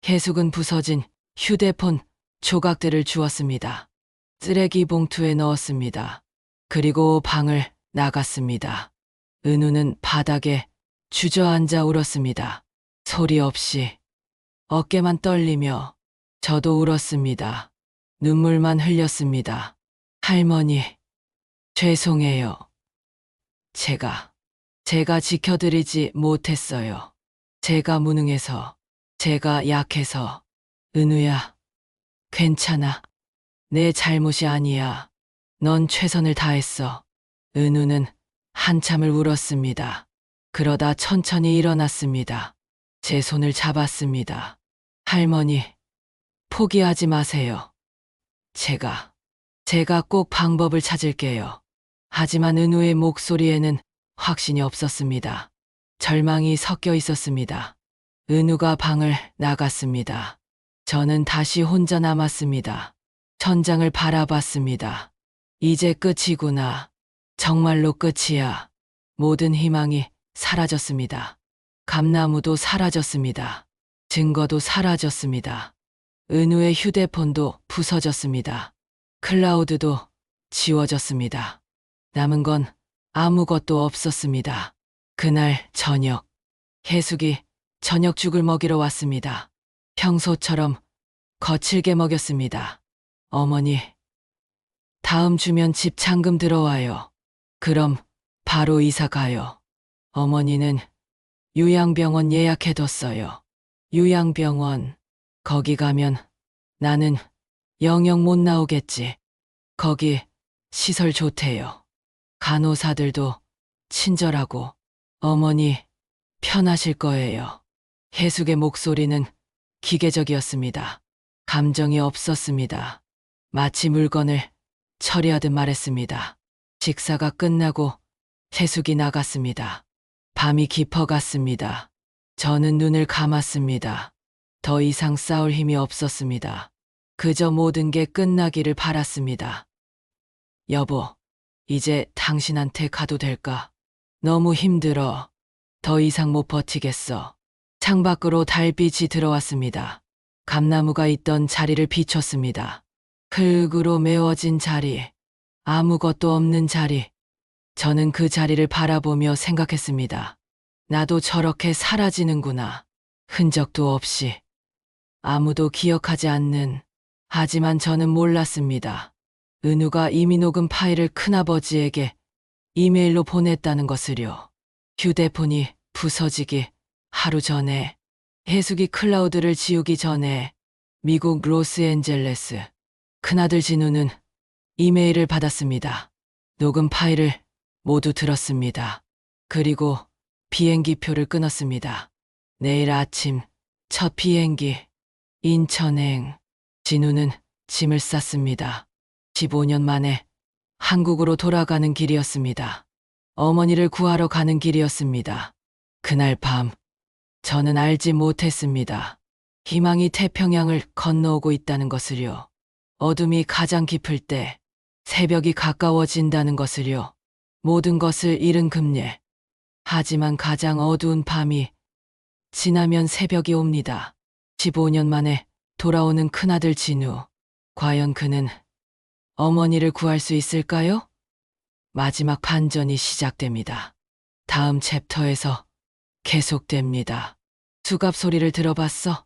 혜숙은 부서진 휴대폰 조각들을 주었습니다. 쓰레기 봉투에 넣었습니다. 그리고 방을 나갔습니다. 은우는 바닥에 주저앉아 울었습니다. 소리 없이 어깨만 떨리며 저도 울었습니다. 눈물만 흘렸습니다. 할머니, 죄송해요. 제가 지켜드리지 못했어요. 제가 무능해서, 제가 약해서. 은우야, 괜찮아. 내 잘못이 아니야. 넌 최선을 다했어. 은우는 한참을 울었습니다. 그러다 천천히 일어났습니다. 제 손을 잡았습니다. 할머니, 포기하지 마세요. 제가 꼭 방법을 찾을게요. 하지만 은우의 목소리에는 확신이 없었습니다. 절망이 섞여 있었습니다. 은우가 방을 나갔습니다. 저는 다시 혼자 남았습니다. 천장을 바라봤습니다. 이제 끝이구나. 정말로 끝이야. 모든 희망이 사라졌습니다. 감나무도 사라졌습니다. 증거도 사라졌습니다. 은우의 휴대폰도 부서졌습니다. 클라우드도 지워졌습니다. 남은 건 아무것도 없었습니다. 그날 저녁, 혜숙이 저녁죽을 먹이러 왔습니다. 평소처럼 거칠게 먹였습니다. 어머니, 다음 주면 집 잔금 들어와요. 그럼 바로 이사 가요. 어머니는 요양병원 예약해뒀어요. 요양병원, 거기 가면 나는 영영 못 나오겠지. 거기 시설 좋대요. 간호사들도 친절하고 어머니 편하실 거예요. 혜숙의 목소리는 기계적이었습니다. 감정이 없었습니다. 마치 물건을 처리하듯 말했습니다. 식사가 끝나고 혜숙이 나갔습니다. 밤이 깊어갔습니다. 저는 눈을 감았습니다. 더 이상 싸울 힘이 없었습니다. 그저 모든 게 끝나기를 바랐습니다. 여보, 이제 당신한테 가도 될까? 너무 힘들어. 더 이상 못 버티겠어. 창밖으로 달빛이 들어왔습니다. 감나무가 있던 자리를 비췄습니다. 흙으로 메워진 자리, 아무것도 없는 자리. 저는 그 자리를 바라보며 생각했습니다. 나도 저렇게 사라지는구나. 흔적도 없이. 아무도 기억하지 않는. 하지만 저는 몰랐습니다. 은우가 이미 녹음 파일을 큰아버지에게 이메일로 보냈다는 것을요. 휴대폰이 부서지기 하루 전에, 혜숙이 클라우드를 지우기 전에 미국 로스앤젤레스 큰아들 진우는 이메일을 받았습니다. 녹음 파일을 모두 들었습니다. 그리고 비행기표를 끊었습니다. 내일 아침 첫 비행기 인천행. 진우는 짐을 쌌습니다. 15년 만에 한국으로 돌아가는 길이었습니다. 어머니를 구하러 가는 길이었습니다. 그날 밤 저는 알지 못했습니다. 희망이 태평양을 건너오고 있다는 것을요. 어둠이 가장 깊을 때 새벽이 가까워진다는 것을요. 모든 것을 잃은 금예. 하지만 가장 어두운 밤이 지나면 새벽이 옵니다. 15년 만에 돌아오는 큰아들 진우. 과연 그는 어머니를 구할 수 있을까요? 마지막 반전이 시작됩니다. 다음 챕터에서 계속됩니다. 수갑 소리를 들어봤어?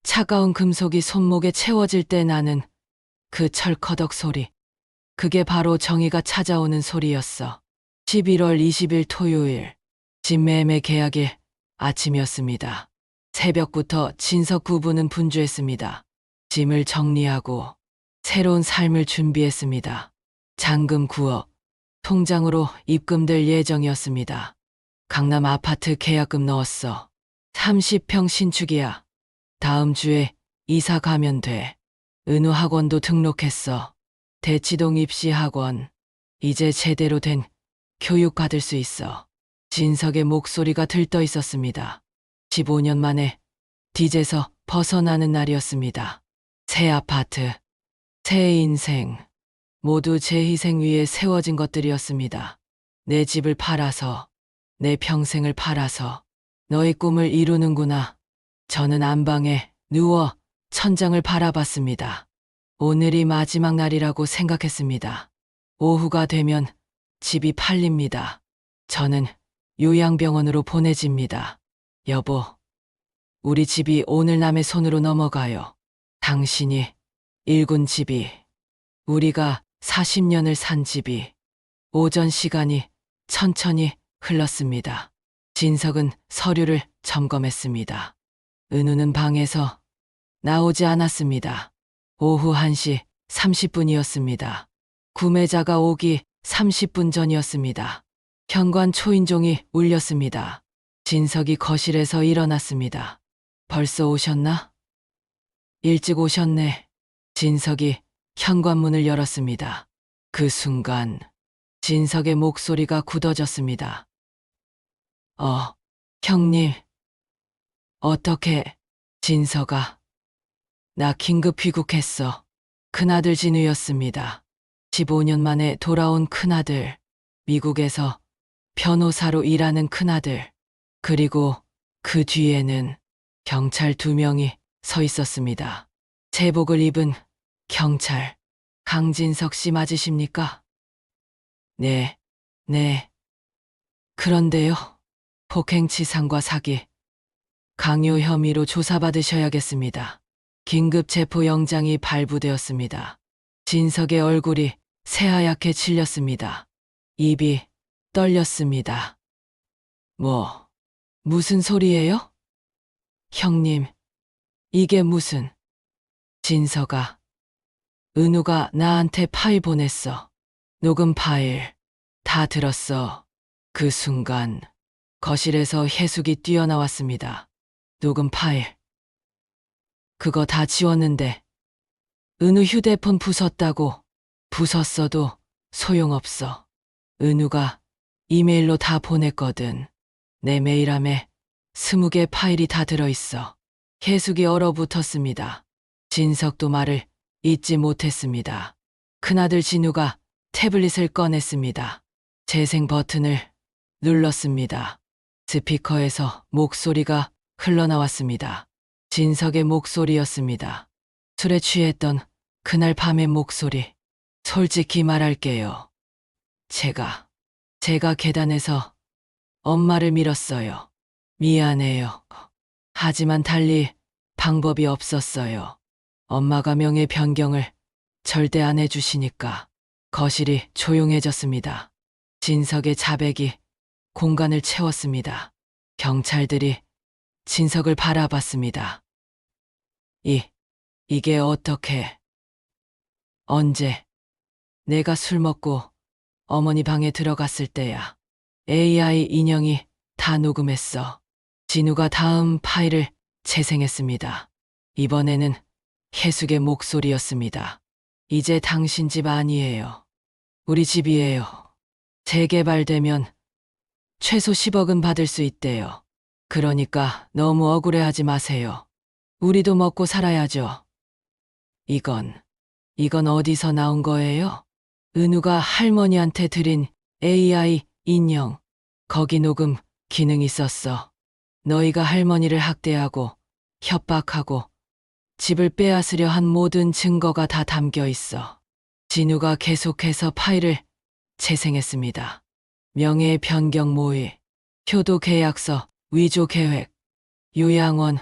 차가운 금속이 손목에 채워질 때 나는 그 철커덕 소리. 그게 바로 정의가 찾아오는 소리였어. 11월 20일 토요일, 집 매매 계약일 아침이었습니다. 새벽부터 진석 부부는 분주했습니다. 짐을 정리하고 새로운 삶을 준비했습니다. 잔금 9억, 통장으로 입금될 예정이었습니다. 강남 아파트 계약금 넣었어. 30평 신축이야. 다음 주에 이사 가면 돼. 은우 학원도 등록했어. 대치동 입시 학원. 이제 제대로 된 교육 받을 수 있어. 진석의 목소리가 들떠 있었습니다. 15년 만에 빚에서 벗어나는 날이었습니다. 새 아파트, 새 인생, 모두 제 희생 위에 세워진 것들이었습니다. 내 집을 팔아서, 내 평생을 팔아서 너의 꿈을 이루는구나. 저는 안방에 누워 천장을 바라봤습니다. 오늘이 마지막 날이라고 생각했습니다. 오후가 되면 집이 팔립니다. 저는 요양병원으로 보내집니다. 여보, 우리 집이 오늘 남의 손으로 넘어가요. 당신이 일군 집이, 우리가 40년을 산 집이. 오전 시간이 천천히 흘렀습니다. 진석은 서류를 점검했습니다. 은우는 방에서 나오지 않았습니다. 오후 1시 30분이었습니다. 구매자가 오기 30분 전이었습니다. 현관 초인종이 울렸습니다. 진석이 거실에서 일어났습니다. 벌써 오셨나? 일찍 오셨네. 진석이 현관문을 열었습니다. 그 순간 진석의 목소리가 굳어졌습니다. 형님. 어떻게, 진석아. 나 긴급 귀국했어. 큰아들 진우였습니다. 15년 만에 돌아온 큰아들. 미국에서 변호사로 일하는 큰아들. 그리고 그 뒤에는 경찰 2명이 서 있었습니다. 제복을 입은 경찰. 강진석 씨 맞으십니까? 네. 그런데요. 폭행치상과 사기, 강요 혐의로 조사받으셔야겠습니다. 긴급 체포영장이 발부되었습니다. 진석의 얼굴이 새하얗게 질렸습니다. 입이 떨렸습니다. 무슨 소리예요? 형님, 이게 무슨... 진석아, 은우가 나한테 파일 보냈어. 녹음 파일. 다 들었어. 그 순간 거실에서 혜숙이 뛰어나왔습니다. 녹음 파일. 그거 다 지웠는데. 은우 휴대폰 부쉈다고. 부쉈어도 소용없어. 은우가 이메일로 다 보냈거든. 내 메일함에 20개 파일이 다 들어있어. 혜숙이 얼어붙었습니다. 진석도 말을 잇지 못했습니다. 큰아들 진우가 태블릿을 꺼냈습니다. 재생 버튼을 눌렀습니다. 스피커에서 목소리가 흘러나왔습니다. 진석의 목소리였습니다. 술에 취했던 그날 밤의 목소리. 솔직히 말할게요. 제가 계단에서 엄마를 밀었어요. 미안해요. 하지만 달리 방법이 없었어요. 엄마가 명예 변경을 절대 안 해주시니까. 거실이 조용해졌습니다. 진석의 자백이 공간을 채웠습니다. 경찰들이 진석을 바라봤습니다. 이게 어떻게... 언제? 내가 술 먹고 어머니 방에 들어갔을 때야. AI 인형이 다 녹음했어. 진우가 다음 파일을 재생했습니다. 이번에는 혜숙의 목소리였습니다. 이제 당신 집 아니에요. 우리 집이에요. 재개발되면 최소 10억은 받을 수 있대요. 그러니까 너무 억울해하지 마세요. 우리도 먹고 살아야죠. 이건 어디서 나온 거예요? 은우가 할머니한테 드린 AI 인형. 거기 녹음 기능 있었어. 너희가 할머니를 학대하고 협박하고 집을 빼앗으려 한 모든 증거가 다 담겨 있어. 진우가 계속해서 파일을 재생했습니다. 명예 변경 모의, 효도 계약서, 위조 계획, 요양원,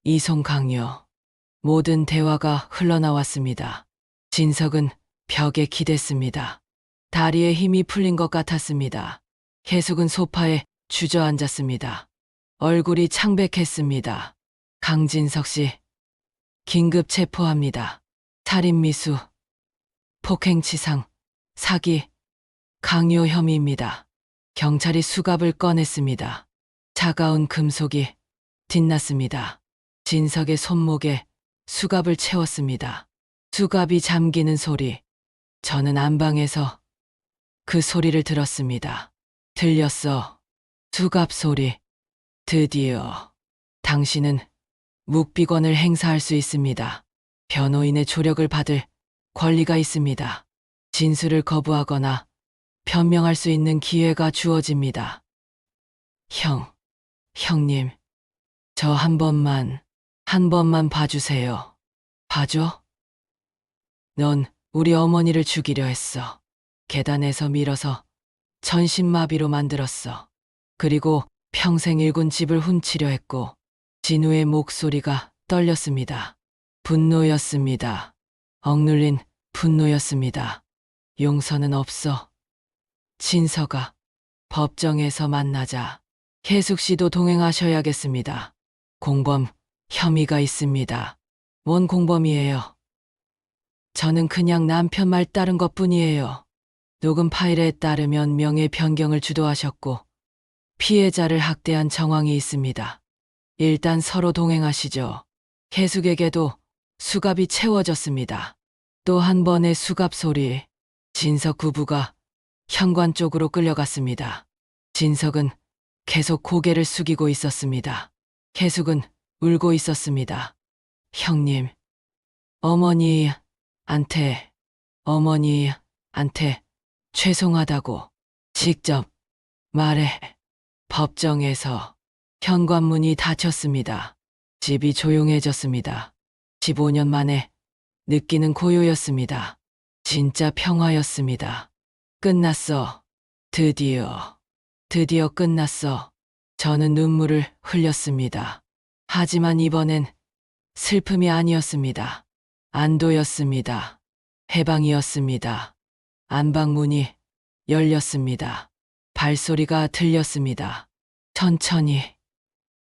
이송 강요. 모든 대화가 흘러나왔습니다. 진석은 벽에 기댔습니다. 다리에 힘이 풀린 것 같았습니다. 계속은 소파에 주저앉았습니다. 얼굴이 창백했습니다. 강진석 씨, 긴급 체포합니다. 살인미수, 폭행치상, 사기, 강요 혐의입니다. 경찰이 수갑을 꺼냈습니다. 차가운 금속이 빛났습니다. 진석의 손목에 수갑을 채웠습니다. 수갑이 잠기는 소리. 저는 안방에서 그 소리를 들었습니다. 들렸어. 수갑 소리. 드디어 당신은 묵비권을 행사할 수 있습니다. 변호인의 조력을 받을 권리가 있습니다. 진술을 거부하거나 변명할 수 있는 기회가 주어집니다. 형님, 저 한 번만 봐주세요. 봐줘? 넌 우리 어머니를 죽이려 했어. 계단에서 밀어서 전신마비로 만들었어. 그리고 평생 일군 집을 훔치려 했고, 진우의 목소리가 떨렸습니다. 분노였습니다. 억눌린 분노였습니다. 용서는 없어. 진서가 법정에서 만나자. 혜숙 씨도 동행하셔야겠습니다. 공범 혐의가 있습니다. 뭔 공범이에요? 저는 그냥 남편 말 따른 것뿐이에요. 녹음 파일에 따르면 명예 변경을 주도하셨고 피해자를 학대한 정황이 있습니다. 일단 서로 동행하시죠. 혜숙에게도 수갑이 채워졌습니다. 또 한 번의 수갑 소리. 진석 부부가 현관 쪽으로 끌려갔습니다. 진석은 계속 고개를 숙이고 있었습니다. 혜숙은 울고 있었습니다. 형님, 어머니한테 죄송하다고 직접 말해. 법정에서 현관문이 닫혔습니다. 집이 조용해졌습니다. 15년 만에 느끼는 고요였습니다. 진짜 평화였습니다. 끝났어. 드디어 끝났어. 저는 눈물을 흘렸습니다. 하지만 이번엔 슬픔이 아니었습니다. 안도였습니다. 해방이었습니다. 안방문이 열렸습니다. 발소리가 들렸습니다. 천천히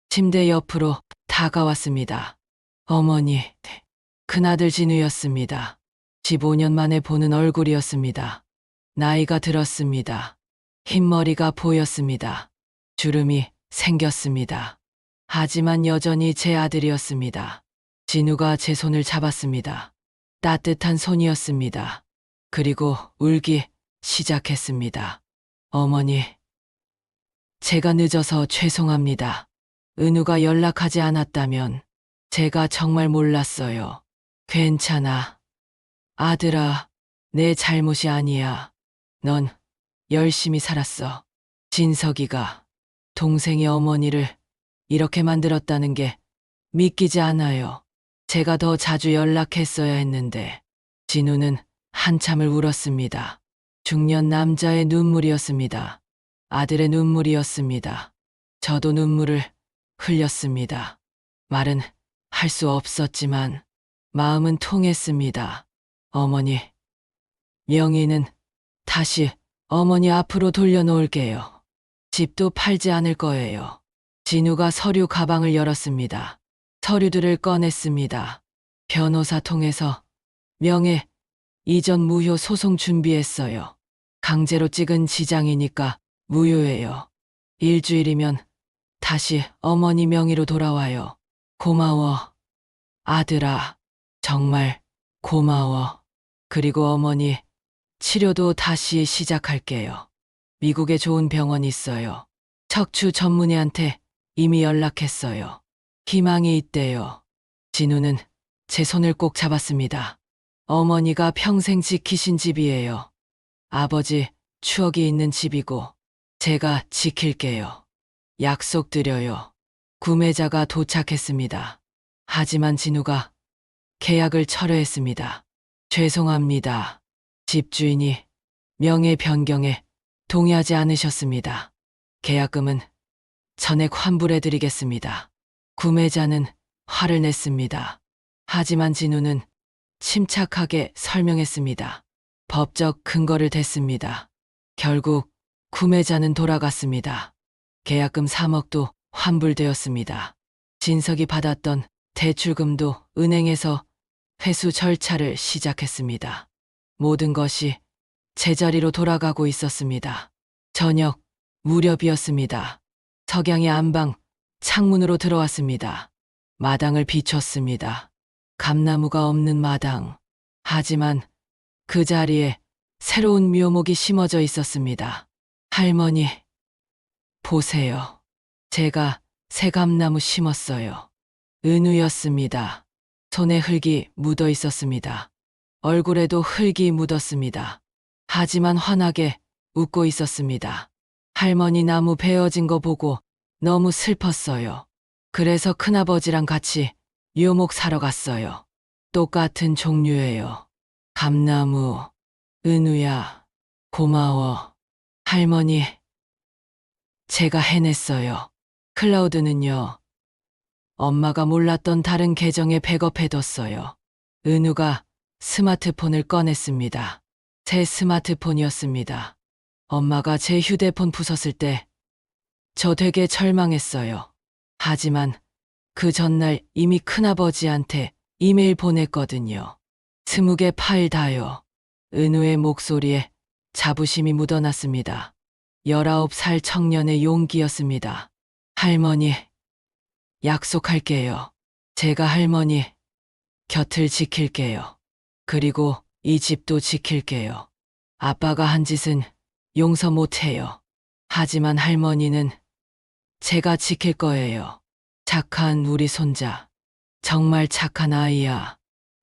침대 옆으로 다가왔습니다. 어머니, 큰아들 진우였습니다. 15년 만에 보는 얼굴이었습니다. 나이가 들었습니다. 흰머리가 보였습니다. 주름이 생겼습니다. 하지만 여전히 제 아들이었습니다. 진우가 제 손을 잡았습니다. 따뜻한 손이었습니다. 그리고 울기 시작했습니다. 어머니, 제가 늦어서 죄송합니다. 은우가 연락하지 않았다면 제가 정말 몰랐어요. 괜찮아. 아들아, 내 잘못이 아니야. 넌 열심히 살았어. 진석이가 동생이 어머니를 이렇게 만들었다는 게 믿기지 않아요. 제가 더 자주 연락했어야 했는데. 진우는 한참을 울었습니다. 중년 남자의 눈물이었습니다. 아들의 눈물이었습니다. 저도 눈물을 흘렸습니다. 말은 할 수 없었지만 마음은 통했습니다. 어머니, 명의는 다시 어머니 앞으로 돌려놓을게요. 집도 팔지 않을 거예요. 진우가 서류 가방을 열었습니다. 서류들을 꺼냈습니다. 변호사 통해서 명예 이전 무효 소송 준비했어요. 강제로 찍은 지장이니까 무효예요. 일주일이면 다시 어머니 명의로 돌아와요. 고마워. 아들아, 정말 고마워. 그리고 어머니, 치료도 다시 시작할게요. 미국에 좋은 병원이 있어요. 척추 전문의한테 이미 연락했어요. 희망이 있대요. 진우는 제 손을 꼭 잡았습니다. 어머니가 평생 지키신 집이에요. 아버지 추억이 있는 집이고 제가 지킬게요. 약속드려요. 구매자가 도착했습니다. 하지만 진우가 계약을 철회했습니다. 죄송합니다. 집주인이 명예 변경에 동의하지 않으셨습니다. 계약금은 전액 환불해드리겠습니다. 구매자는 화를 냈습니다. 하지만 진우는 침착하게 설명했습니다. 법적 근거를 댔습니다. 결국 구매자는 돌아갔습니다. 계약금 3억도 환불되었습니다. 진석이 받았던 대출금도 은행에서 회수 절차를 시작했습니다. 모든 것이 제자리로 돌아가고 있었습니다. 저녁 무렵이었습니다. 석양이 안방 창문으로 들어왔습니다. 마당을 비췄습니다. 감나무가 없는 마당. 하지만 그 자리에 새로운 묘목이 심어져 있었습니다. 할머니, 보세요. 제가 새 감나무 심었어요. 은우였습니다. 손에 흙이 묻어 있었습니다. 얼굴에도 흙이 묻었습니다. 하지만 환하게 웃고 있었습니다. 할머니 나무 베어진 거 보고 너무 슬펐어요. 그래서 큰아버지랑 같이 묘목 사러 갔어요. 똑같은 종류예요. 감나무. 은우야, 고마워. 할머니, 제가 해냈어요. 클라우드는요, 엄마가 몰랐던 다른 계정에 백업해뒀어요. 은우가 스마트폰을 꺼냈습니다. 제 스마트폰이었습니다. 엄마가 제 휴대폰 부쉈을 때 저 되게 절망했어요. 하지만 그 전날 이미 큰아버지한테 이메일 보냈거든요. 20개 파일 다요. 은우의 목소리에 자부심이 묻어났습니다. 19살 청년의 용기였습니다. 할머니, 약속할게요. 제가 할머니 곁을 지킬게요. 그리고 이 집도 지킬게요. 아빠가 한 짓은 용서 못해요. 하지만 할머니는 제가 지킬 거예요. 착한 우리 손자. 정말 착한 아이야.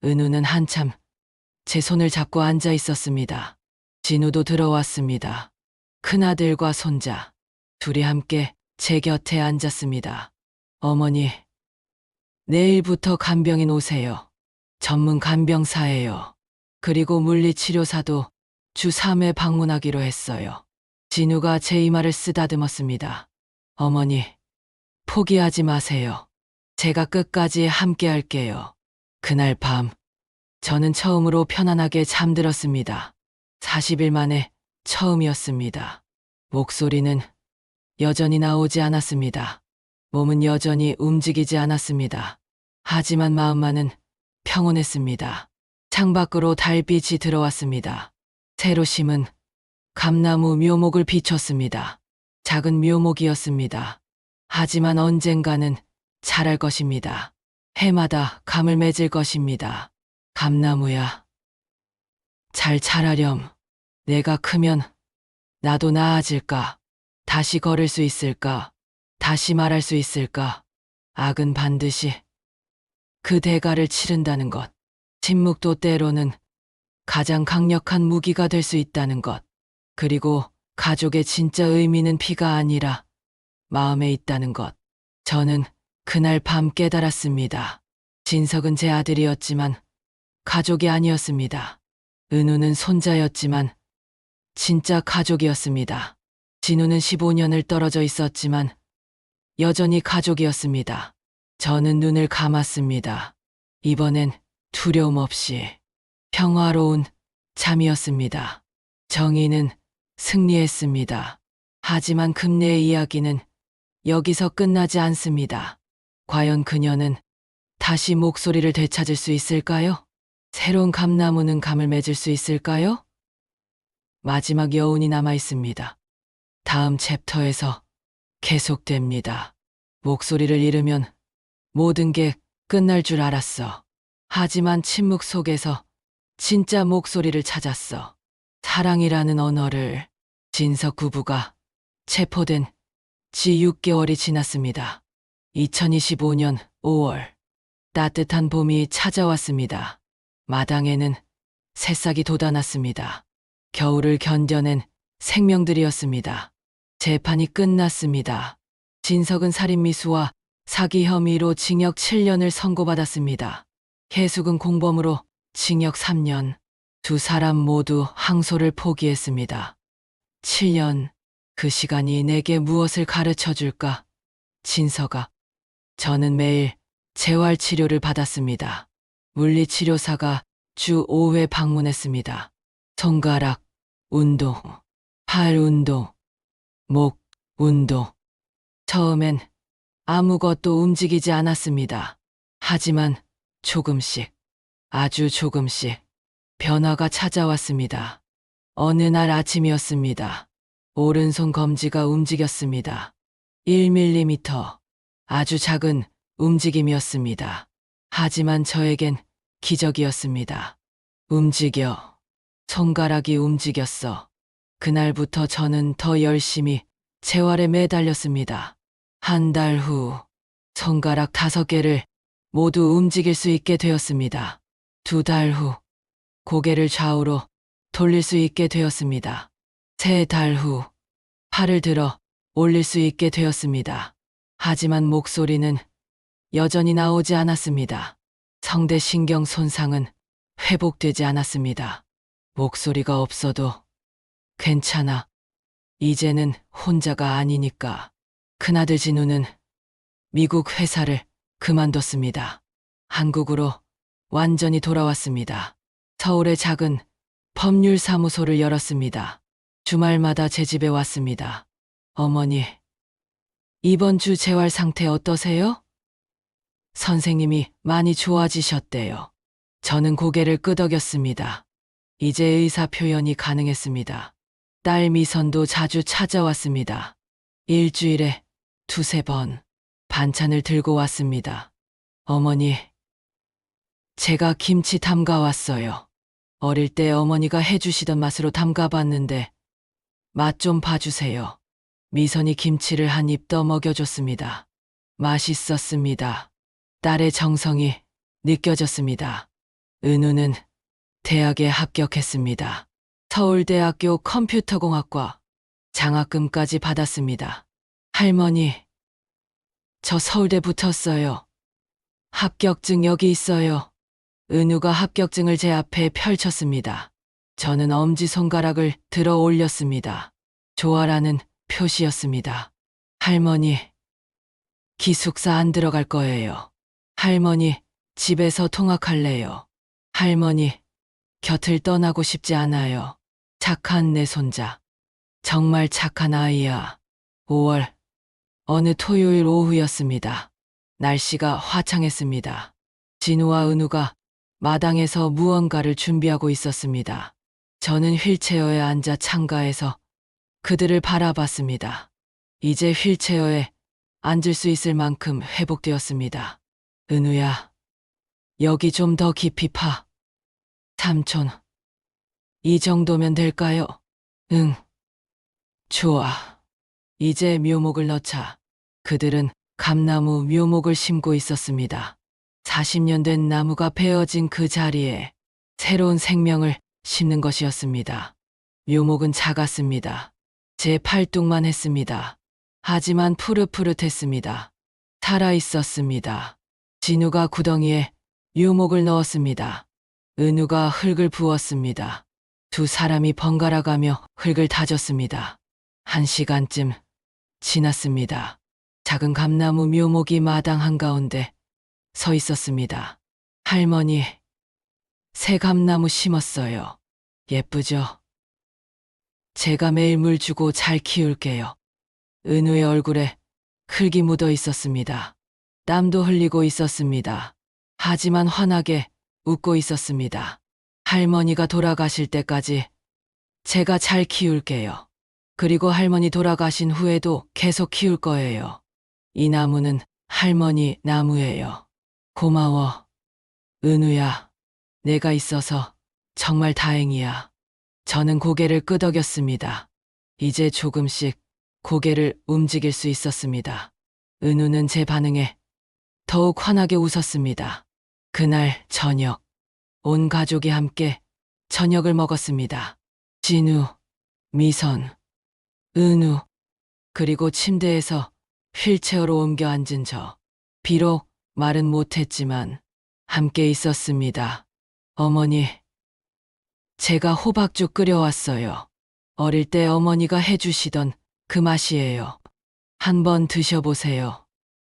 은우는 한참 제 손을 잡고 앉아 있었습니다. 진우도 들어왔습니다. 큰아들과 손자. 둘이 함께 제 곁에 앉았습니다. 어머니, 내일부터 간병인 오세요. 전문 간병사예요. 그리고 물리치료사도 주 3회 방문하기로 했어요. 진우가 제 이마를 쓰다듬었습니다. 어머니, 포기하지 마세요. 제가 끝까지 함께 할게요. 그날 밤, 저는 처음으로 편안하게 잠들었습니다. 40일 만에 처음이었습니다. 목소리는 여전히 나오지 않았습니다. 몸은 여전히 움직이지 않았습니다. 하지만 마음만은 평온했습니다. 창밖으로 달빛이 들어왔습니다. 새로 심은 감나무 묘목을 비췄습니다. 작은 묘목이었습니다. 하지만 언젠가는 자랄 것입니다. 해마다 감을 맺을 것입니다. 감나무야, 잘 자라렴. 내가 크면 나도 나아질까? 다시 걸을 수 있을까? 다시 말할 수 있을까? 악은 반드시 그 대가를 치른다는 것. 침묵도 때로는 가장 강력한 무기가 될 수 있다는 것. 그리고 가족의 진짜 의미는 피가 아니라 마음에 있다는 것. 저는 그날 밤 깨달았습니다. 진석은 제 아들이었지만 가족이 아니었습니다. 은우는 손자였지만 진짜 가족이었습니다. 진우는 15년을 떨어져 있었지만 여전히 가족이었습니다. 저는 눈을 감았습니다. 이번엔 두려움 없이 평화로운 잠이었습니다. 정의는 승리했습니다. 하지만 금례의 이야기는 여기서 끝나지 않습니다. 과연 그녀는 다시 목소리를 되찾을 수 있을까요? 새로운 감나무는 감을 맺을 수 있을까요? 마지막 여운이 남아 있습니다. 다음 챕터에서 계속됩니다. 목소리를 잃으면 모든 게 끝날 줄 알았어. 하지만 침묵 속에서 진짜 목소리를 찾았어. 사랑이라는 언어를. 진석 부부가 체포된 지 6개월이 지났습니다. 2025년 5월 따뜻한 봄이 찾아왔습니다. 마당에는 새싹이 돋아났습니다. 겨울을 견뎌낸 생명들이었습니다. 재판이 끝났습니다. 진석은 살인미수와 사기 혐의로 징역 7년을 선고받았습니다. 혜숙은 공범으로 징역 3년. 두 사람 모두 항소를 포기했습니다. 7년. 그 시간이 내게 무엇을 가르쳐 줄까? 진서가. 저는 매일 재활치료를 받았습니다. 물리치료사가 주 5회 방문했습니다. 손가락 운동, 팔 운동, 목 운동. 처음엔 아무것도 움직이지 않았습니다. 하지만 조금씩, 아주 조금씩 변화가 찾아왔습니다. 어느 날 아침이었습니다. 오른손 검지가 움직였습니다. 1mm, 아주 작은 움직임이었습니다. 하지만 저에겐 기적이었습니다. 움직여. 손가락이 움직였어. 그날부터 저는 더 열심히 재활에 매달렸습니다. 한 달 후, 손가락 5개를 모두 움직일 수 있게 되었습니다. 2달 후, 고개를 좌우로 돌릴 수 있게 되었습니다. 3달 후, 팔을 들어 올릴 수 있게 되었습니다. 하지만 목소리는 여전히 나오지 않았습니다. 성대신경 손상은 회복되지 않았습니다. 목소리가 없어도 괜찮아. 이제는 혼자가 아니니까. 큰아들 진우는 미국 회사를 그만뒀습니다. 한국으로 완전히 돌아왔습니다. 서울의 작은 법률사무소를 열었습니다. 주말마다 제 집에 왔습니다. 어머니, 이번 주 재활 상태 어떠세요? 선생님이 많이 좋아지셨대요. 저는 고개를 끄덕였습니다. 이제 의사 표현이 가능했습니다. 딸 미선도 자주 찾아왔습니다. 일주일에 2~3번 반찬을 들고 왔습니다. 어머니, 제가 김치 담가왔어요. 어릴 때 어머니가 해주시던 맛으로 담가봤는데 맛 좀 봐주세요. 미선이 김치를 한 입 더 먹여줬습니다. 맛있었습니다. 딸의 정성이 느껴졌습니다. 은우는 대학에 합격했습니다. 서울대학교 컴퓨터공학과 장학금까지 받았습니다. 할머니, 저 서울대 붙었어요. 합격증 여기 있어요. 은우가 합격증을 제 앞에 펼쳤습니다. 저는 엄지손가락을 들어 올렸습니다. 좋아라는 표시였습니다. 할머니, 기숙사 안 들어갈 거예요. 할머니, 집에서 통학할래요. 할머니, 곁을 떠나고 싶지 않아요. 착한 내 손자. 정말 착한 아이야. 5월, 어느 토요일 오후였습니다. 날씨가 화창했습니다. 진우와 은우가 마당에서 무언가를 준비하고 있었습니다. 저는 휠체어에 앉아 창가에서 그들을 바라봤습니다. 이제 휠체어에 앉을 수 있을 만큼 회복되었습니다. 은우야, 여기 좀 더 깊이 파. 삼촌, 이 정도면 될까요? 응. 좋아. 이제 묘목을 넣자. 그들은 감나무 묘목을 심고 있었습니다. 40년 된 나무가 베어진 그 자리에 새로운 생명을 심는 것이었습니다. 묘목은 작았습니다. 제 팔뚝만 했습니다. 하지만 푸릇푸릇했습니다. 살아있었습니다. 진우가 구덩이에 묘목을 넣었습니다. 은우가 흙을 부었습니다. 두 사람이 번갈아가며 흙을 다졌습니다. 1시간쯤 지났습니다. 작은 감나무 묘목이 마당 한가운데 서 있었습니다. 할머니, 새 감나무 심었어요. 예쁘죠? 제가 매일 물 주고 잘 키울게요. 은우의 얼굴에 흙이 묻어 있었습니다. 땀도 흘리고 있었습니다. 하지만 환하게 웃고 있었습니다. 할머니가 돌아가실 때까지 제가 잘 키울게요. 그리고 할머니 돌아가신 후에도 계속 키울 거예요. 이 나무는 할머니 나무예요. 고마워. 은우야, 내가 있어서 정말 다행이야. 저는 고개를 끄덕였습니다. 이제 조금씩 고개를 움직일 수 있었습니다. 은우는 제 반응에 더욱 환하게 웃었습니다. 그날 저녁, 온 가족이 함께 저녁을 먹었습니다. 진우, 미선, 은우, 그리고 침대에서 휠체어로 옮겨 앉은 저. 비록 말은 못했지만 함께 있었습니다. 어머니, 제가 호박죽 끓여왔어요. 어릴 때 어머니가 해주시던 그 맛이에요. 한번 드셔보세요.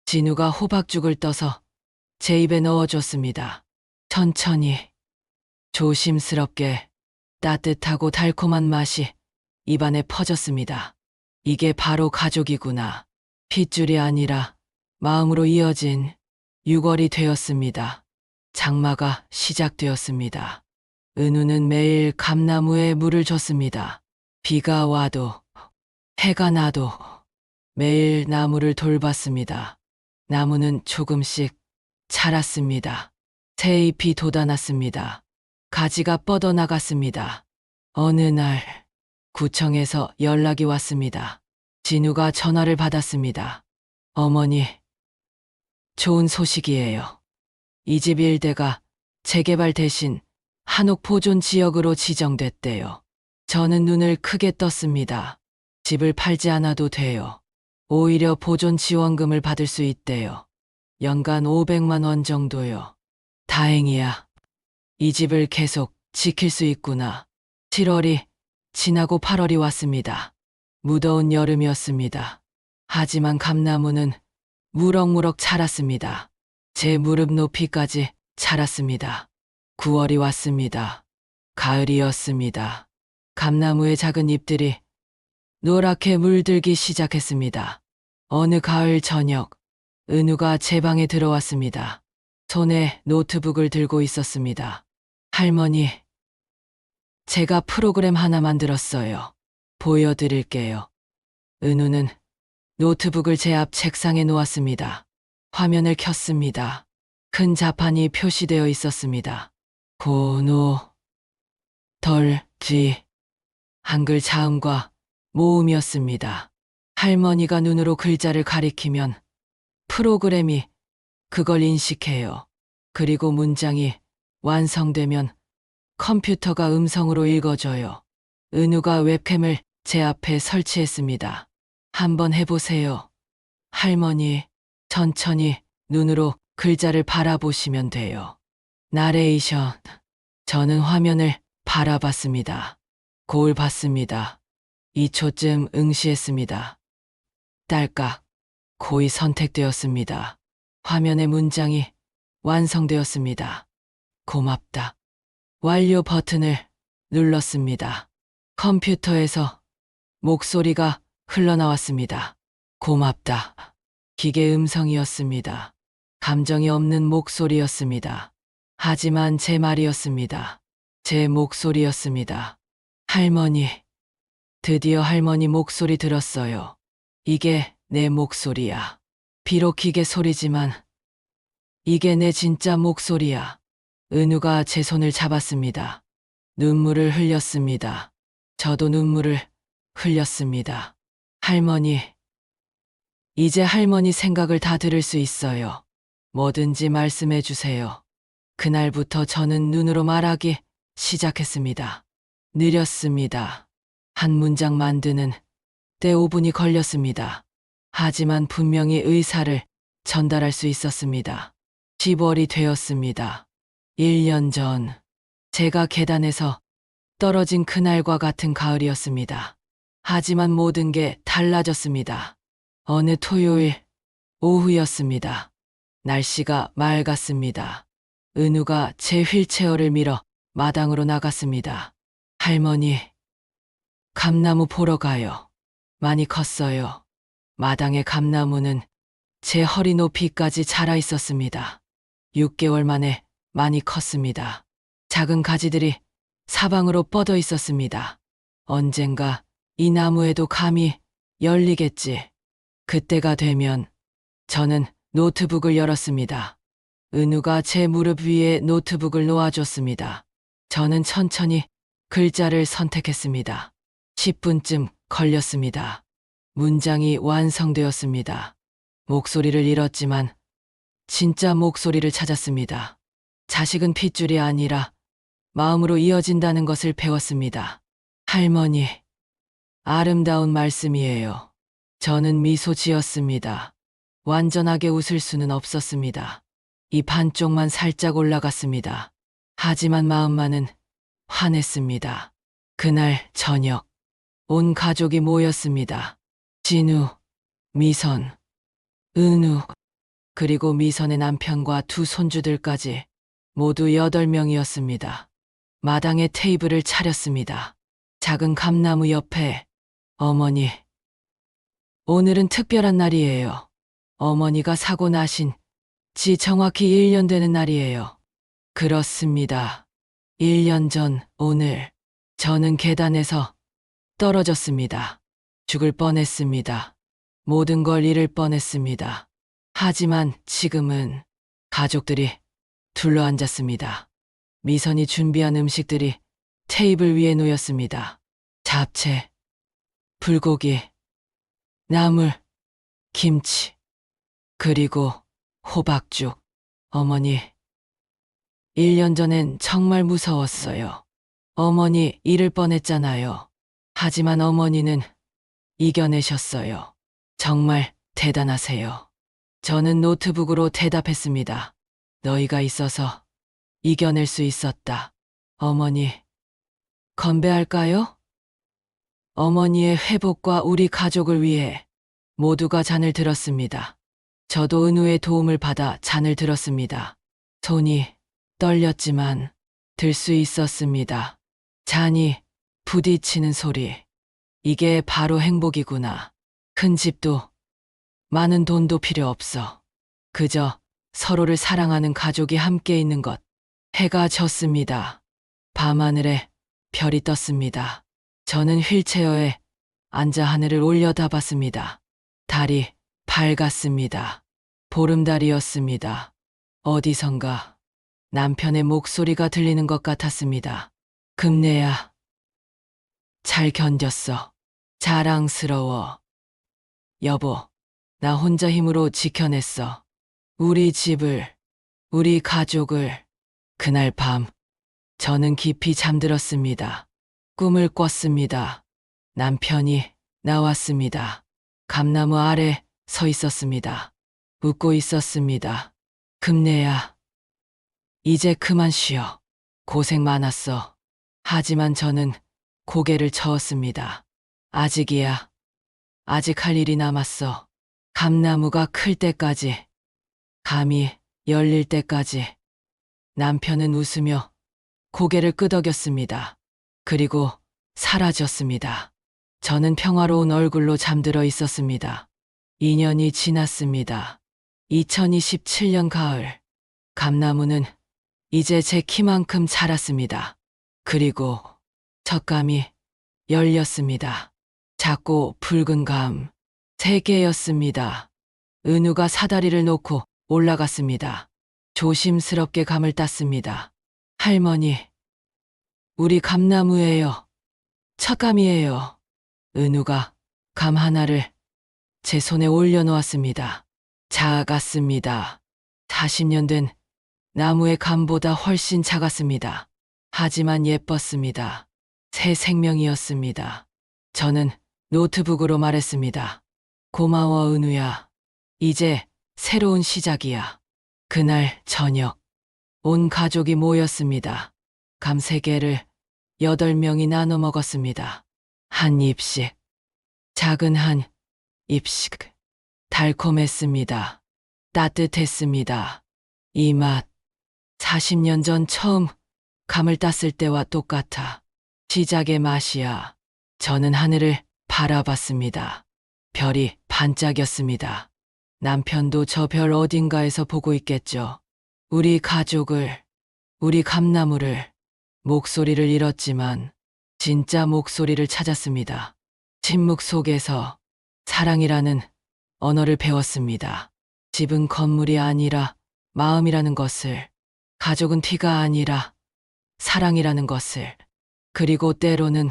진우가 호박죽을 떠서 제 입에 넣어줬습니다. 천천히, 조심스럽게 따뜻하고 달콤한 맛이 입안에 퍼졌습니다. 이게 바로 가족이구나. 핏줄이 아니라 마음으로 이어진 6월이 되었습니다. 장마가 시작되었습니다. 은우는 매일 감나무에 물을 줬습니다. 비가 와도 해가 나도 매일 나무를 돌봤습니다. 나무는 조금씩 자랐습니다. 새 잎이 돋아났습니다. 가지가 뻗어나갔습니다. 어느 날 구청에서 연락이 왔습니다. 진우가 전화를 받았습니다. 어머니, 좋은 소식이에요. 이 집 일대가 재개발 대신 한옥 보존 지역으로 지정됐대요. 저는 눈을 크게 떴습니다. 집을 팔지 않아도 돼요. 오히려 보존 지원금을 받을 수 있대요. 연간 500만 원 정도요. 다행이야. 이 집을 계속 지킬 수 있구나. 7월이 지나고 8월이 왔습니다. 무더운 여름이었습니다. 하지만 감나무는 무럭무럭 자랐습니다. 제 무릎 높이까지 자랐습니다. 9월이 왔습니다. 가을이었습니다. 감나무의 작은 잎들이 노랗게 물들기 시작했습니다. 어느 가을 저녁, 은우가 제 방에 들어왔습니다. 손에 노트북을 들고 있었습니다. 할머니, 제가 프로그램 하나 만들었어요. 보여드릴게요. 은우는 노트북을 제 앞 책상에 놓았습니다. 화면을 켰습니다. 큰 자판이 표시되어 있었습니다. 고노, 덜, 지, 한글 자음과 모음이었습니다. 할머니가 눈으로 글자를 가리키면 프로그램이 그걸 인식해요. 그리고 문장이 완성되면 컴퓨터가 음성으로 읽어줘요. 은우가 웹캠을 제 앞에 설치했습니다. 한번 해보세요. 할머니, 천천히 눈으로 글자를 바라보시면 돼요. 나레이션. 저는 화면을 바라봤습니다. 거울 봤습니다. 2초쯤 응시했습니다. 딸깍. 고의 선택되었습니다. 화면의 문장이 완성되었습니다. 고맙다. 완료 버튼을 눌렀습니다. 컴퓨터에서 목소리가 흘러나왔습니다. 고맙다. 기계 음성이었습니다. 감정이 없는 목소리였습니다. 하지만 제 말이었습니다. 제 목소리였습니다. 할머니. 드디어 할머니 목소리 들었어요. 이게 내 목소리야. 비록 기계 소리지만 이게 내 진짜 목소리야. 은우가 제 손을 잡았습니다. 눈물을 흘렸습니다. 저도 눈물을 흘렸습니다. 할머니, 이제 할머니 생각을 다 들을 수 있어요. 뭐든지 말씀해 주세요. 그날부터 저는 눈으로 말하기 시작했습니다. 느렸습니다. 한 문장 만드는 때 5분이 걸렸습니다. 하지만 분명히 의사를 전달할 수 있었습니다. 10월이 되었습니다. 1년 전, 제가 계단에서 떨어진 그날과 같은 가을이었습니다. 하지만 모든 게 달라졌습니다. 어느 토요일 오후였습니다. 날씨가 맑았습니다. 은우가 제 휠체어를 밀어 마당으로 나갔습니다. 할머니, 감나무 보러 가요. 많이 컸어요. 마당의 감나무는 제 허리 높이까지 자라 있었습니다. 6개월 만에 많이 컸습니다. 작은 가지들이 사방으로 뻗어 있었습니다. 언젠가 이 나무에도 감이 열리겠지. 그때가 되면 저는 노트북을 열었습니다. 은우가 제 무릎 위에 노트북을 놓아줬습니다. 저는 천천히 글자를 선택했습니다. 10분쯤 걸렸습니다. 문장이 완성되었습니다. 목소리를 잃었지만 진짜 목소리를 찾았습니다. 자식은 핏줄이 아니라 마음으로 이어진다는 것을 배웠습니다. 할머니, 아름다운 말씀이에요. 저는 미소 지었습니다. 완전하게 웃을 수는 없었습니다. 입 한쪽만 살짝 올라갔습니다. 하지만 마음만은 환했습니다. 그날 저녁, 온 가족이 모였습니다. 진우, 미선, 은우, 그리고 미선의 남편과 두 손주들까지 모두 8명이었습니다. 마당에 테이블을 차렸습니다. 작은 감나무 옆에 어머니. 오늘은 특별한 날이에요. 어머니가 사고 나신 지 정확히 1년 되는 날이에요. 그렇습니다. 1년 전 오늘 저는 계단에서 떨어졌습니다. 죽을 뻔했습니다. 모든 걸 잃을 뻔했습니다. 하지만 지금은 가족들이 둘러앉았습니다. 미선이 준비한 음식들이 테이블 위에 놓였습니다. 잡채, 불고기, 나물, 김치, 그리고 호박죽. 어머니, 1년 전엔 정말 무서웠어요. 어머니 잃을 뻔했잖아요. 하지만 어머니는 이겨내셨어요. 정말 대단하세요. 저는 노트북으로 대답했습니다. 너희가 있어서 이겨낼 수 있었다. 어머니, 건배할까요? 어머니의 회복과 우리 가족을 위해 모두가 잔을 들었습니다. 저도 은우의 도움을 받아 잔을 들었습니다. 손이 떨렸지만 들 수 있었습니다. 잔이 부딪히는 소리. 이게 바로 행복이구나. 큰 집도 많은 돈도 필요 없어. 그저 서로를 사랑하는 가족이 함께 있는 것. 해가 졌습니다. 밤하늘에 별이 떴습니다. 저는 휠체어에 앉아 하늘을 올려다봤습니다. 달이 밝았습니다. 보름달이었습니다. 어디선가 남편의 목소리가 들리는 것 같았습니다. 금내야, 잘 견뎠어. 자랑스러워. 여보, 나 혼자 힘으로 지켜냈어. 우리 집을, 우리 가족을. 그날 밤, 저는 깊이 잠들었습니다. 꿈을 꿨습니다. 남편이 나왔습니다. 감나무 아래 서 있었습니다. 웃고 있었습니다. 금내야, 이제 그만 쉬어. 고생 많았어. 하지만 저는 고개를 저었습니다. 아직이야. 아직 할 일이 남았어. 감나무가 클 때까지, 감이 열릴 때까지. 남편은 웃으며 고개를 끄덕였습니다. 그리고 사라졌습니다. 저는 평화로운 얼굴로 잠들어 있었습니다. 2년이 지났습니다. 2027년 가을, 감나무는 이제 제 키만큼 자랐습니다. 그리고 첫 감이 열렸습니다. 작고 붉은 감, 3개였습니다. 은우가 사다리를 놓고 올라갔습니다. 조심스럽게 감을 땄습니다. 할머니, 우리 감나무예요. 첫 감이에요. 은우가 감 하나를 제 손에 올려놓았습니다. 작았습니다. 40년 된 나무의 감보다 훨씬 작았습니다. 하지만 예뻤습니다. 새 생명이었습니다. 저는 노트북으로 말했습니다. 고마워, 은우야. 이제 새로운 시작이야. 그날 저녁, 온 가족이 모였습니다. 감 3개를 8명이 나눠 먹었습니다. 한 입씩, 작은 한 입씩. 달콤했습니다. 따뜻했습니다. 이 맛, 40년 전 처음 감을 땄을 때와 똑같아. 시작의 맛이야. 저는 하늘을 바라봤습니다. 별이 반짝였습니다. 남편도 저 별 어딘가에서 보고 있겠죠. 우리 가족을, 우리 감나무를, 목소리를 잃었지만 진짜 목소리를 찾았습니다. 침묵 속에서 사랑이라는 언어를 배웠습니다. 집은 건물이 아니라 마음이라는 것을, 가족은 티가 아니라 사랑이라는 것을, 그리고 때로는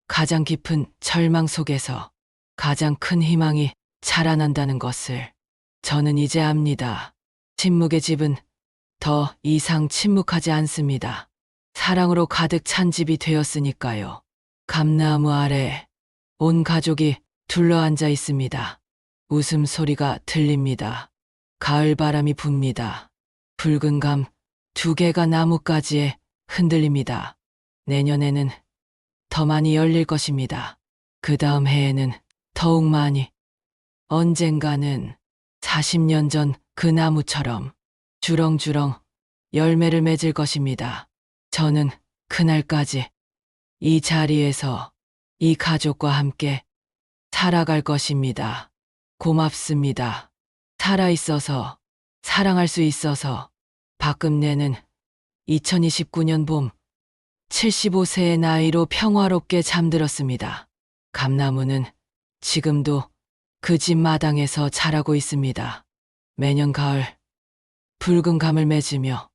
가장 깊은 절망 속에서 가장 큰 희망이 자라난다는 것을 저는 이제 압니다. 침묵의 집은 더 이상 침묵하지 않습니다. 사랑으로 가득 찬 집이 되었으니까요. 감나무 아래 온 가족이 둘러앉아 있습니다. 웃음소리가 들립니다. 가을 바람이 붑니다. 붉은 감 2개가 나뭇가지에 흔들립니다. 내년에는 더 많이 열릴 것입니다. 그 다음 해에는 더욱 많이. 언젠가는 40년 전 그 나무처럼 주렁주렁 열매를 맺을 것입니다. 저는 그날까지 이 자리에서 이 가족과 함께 살아갈 것입니다. 고맙습니다. 살아있어서, 사랑할 수 있어서. 박금내는 2029년 봄 75세의 나이로 평화롭게 잠들었습니다. 감나무는 지금도 그 집 마당에서 자라고 있습니다. 매년 가을 붉은 감을 맺으며